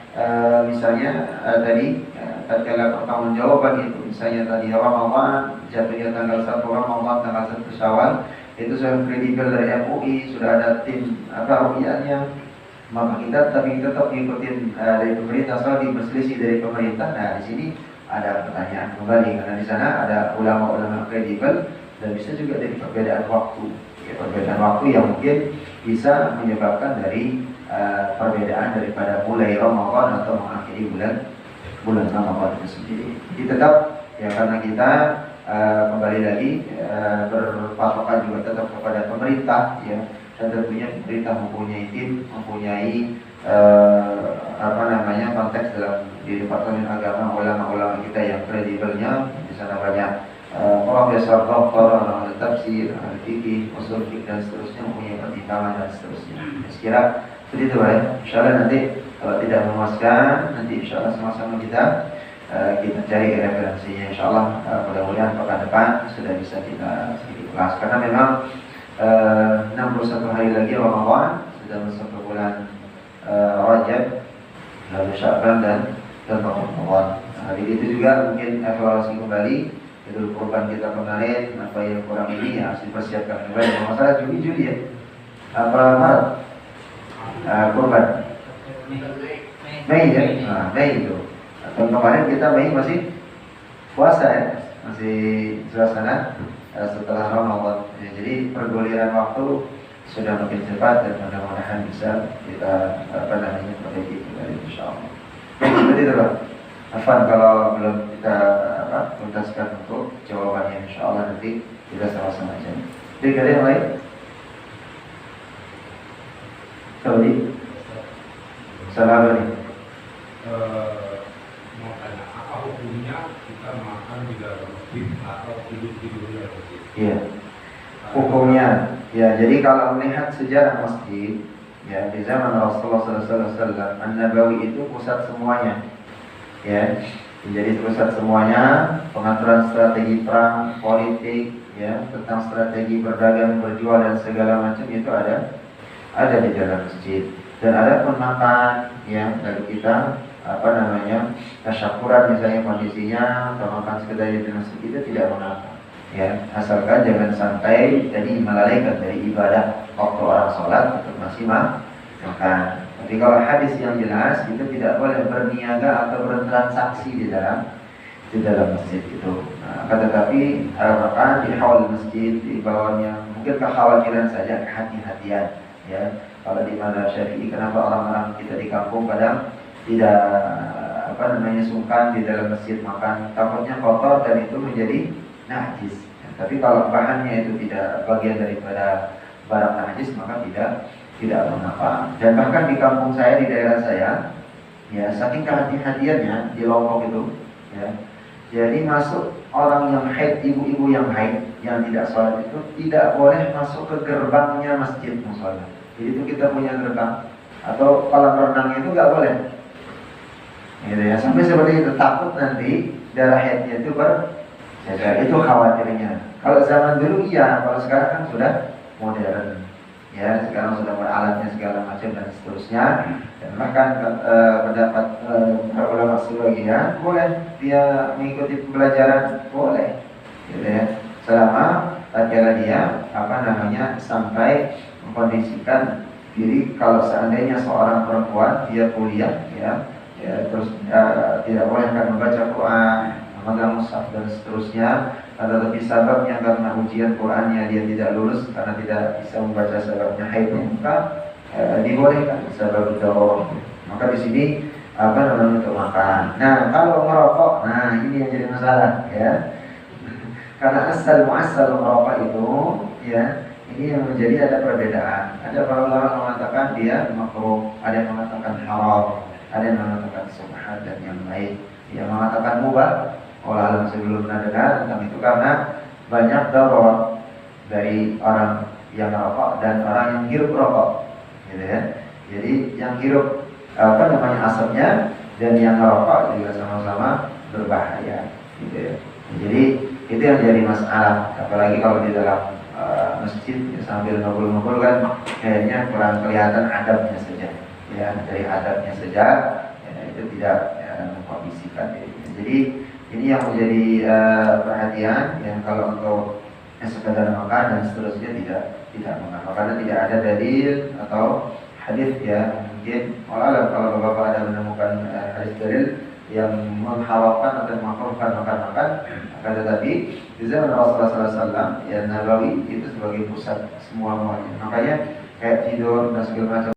misalnya tadi tatkala pertanggungjawaban itu misalnya tadi Ramadan jatuhnya tanggal 1 Ramadan, tanggal 1 Syawal, itu sudah kredibel dari MUI, sudah ada tim ru'yahnya, maka kita tetap ngikutin dari pemerintah Saudi, berselisih dari pemerintah. Nah di sini ada pertanyaan kembali karena di sana ada ulama-ulama kredibel dan bisa juga dari perbedaan waktu, ya, perbedaan waktu yang mungkin bisa menyebabkan dari perbedaan daripada mulai Ramadan atau mengakhiri bulan Ramadan itu sendiri. Jadi tetap ya karena kita kembali lagi berpatokan juga tetap kepada pemerintah ya. Dan tentunya pemerintah mempunyai tim, mempunyai konteks dalam di Departemen Agama, ulama-ulama kita yang kredibelnya. Di sana banyak profesor, doktor, ahli tafsir, ahli fikih, usul fikih dan seterusnya, mempunyai pertimbangan dan seterusnya. Sekira seperti itu ya. Insyaallah nanti kalau tidak memuaskan, nanti insyaallah sama-sama kita cari referensinya. Insyaallah mudah-mudahan pekan depan sudah bisa kita sedikit bahas karena memang 61 hari lagi Ramadan, sudah masuk ke bulan Rajab, lalu Sya'ban dan Ramadan. Hari itu juga mungkin evaluasi kembali Idul Kurban kita kemarin, apa yang kurang ini ya harus dipersiapkan kembali. Masalah Juli ya, apa Maret Kurban Mei ya, Mei itu. Tahun kemarin kita Mei masih puasa ya, masih suasana setelah Ramadan. Ya, jadi perguliran waktu sudah makin cepat dan mudah-mudahan bisa kita perbaiki kembali insyaallah. Seperti itu Pak. Afwan kalau belum kita tuntaskan untuk jawab insya Allah nanti kita sama-sama aja. Jadi ada yang lain? Saudi? Salam nih. Mau tanya apa hukumnya kita makan di dalam masjid atau tidur di luar masjid? Iya. Hukumnya, ya jadi kalau melihat sejarah masjid, ya di zaman Rasulullah SAW, An-Nabawi itu pusat semuanya, ya. Jadi pusat semuanya, pengaturan strategi perang, politik, ya tentang strategi berdagang, berjual dan segala macam itu ada di dalam masjid. Dan ada pun makan, ya dari kita tasyakuran misalnya kondisinya atau makan sekedar di masjid itu tidak mengapa, ya asalkan jangan sampai jadi melalaikan dari ibadah waktu orang sholat untuk masih makan. Tapi kalau hadis yang jelas itu tidak boleh berniaga atau bertransaksi di dalam masjid itu. Nah, tetapi maka di haul masjid di bawahnya mungkin kekhawatiran saja, kehati-hatian, ya. Kalau di mazhab Syafi'i, kenapa orang-orang kita di kampung kadang tidak sungkan di dalam masjid makan, takutnya kotor dan itu menjadi najis. Tapi kalau bahannya itu tidak bagian daripada barang najis maka tidak mengapa. Dan bahkan di kampung saya, di daerah saya, ya saking kehati-hatiannya di Lombok itu, ya. Jadi masuk orang yang haid, ibu-ibu yang haid yang tidak sholat itu tidak boleh masuk ke gerbangnya masjid musola. Jadi itu kita punya gerbang atau kolam renang itu nggak boleh. Gitu ya, sampai seperti itu, takut nanti darah haidnya itu berjajar, itu khawatirnya. Kalau zaman dulu iya, kalau sekarang kan sudah modern, ya sekarang sudah beralatnya segala macam dan seterusnya. Dan bahkan pendapat para ulama sebagian boleh dia mengikuti pembelajaran, boleh, gitu ya, selama tatkala dia sampai mengkondisikan diri. Kalau seandainya seorang perempuan dia kuliah, ya terus tidak boleh kan membaca Quran, memegang mushaf dan seterusnya, tetapi sababnya karena ujian Qurannya dia tidak lulus karena tidak bisa membaca sababnya haid, maka dibolehkan sabab darurah. Maka di sini untuk makan. Nah kalau merokok, nah ini yang jadi masalah, ya. Karena asal muasal merokok itu, ya ini yang menjadi ada perbedaan. Ada para ulama mengatakan dia makruh, ada yang mengatakan haram, ada yang mengatakan subhan dan yang lain. Yang mengatakan mubah, Allah sebelum pernah dengar tentang itu karena banyak darurat dari orang yang merokok dan orang yang hirup rokok, gitu ya. Jadi yang hirup asapnya dan yang merokok juga sama-sama berbahaya, gitu ya. Jadi itu yang jadi masalah, apalagi kalau di dalam masjid ya, sambil ngobrol-ngobrol kan kayaknya kurang kelihatan adabnya saja, ya dari adabnya saja ya, itu tidak mengkondisikan dirinya. Jadi ini yang menjadi perhatian, yang kalau untuk sekadar makan dan seterusnya tidak mengapa karena tidak ada dalil atau hadis, ya. Mungkin kalau bapak ada menemukan hadis dalil yang mengharamkan atau memakruhkan makan, akan tetapi di zaman Rasulullah SAW, ya Nabawi itu sebagai pusat semua-muanya. Makanya kayak tidur dan segala macam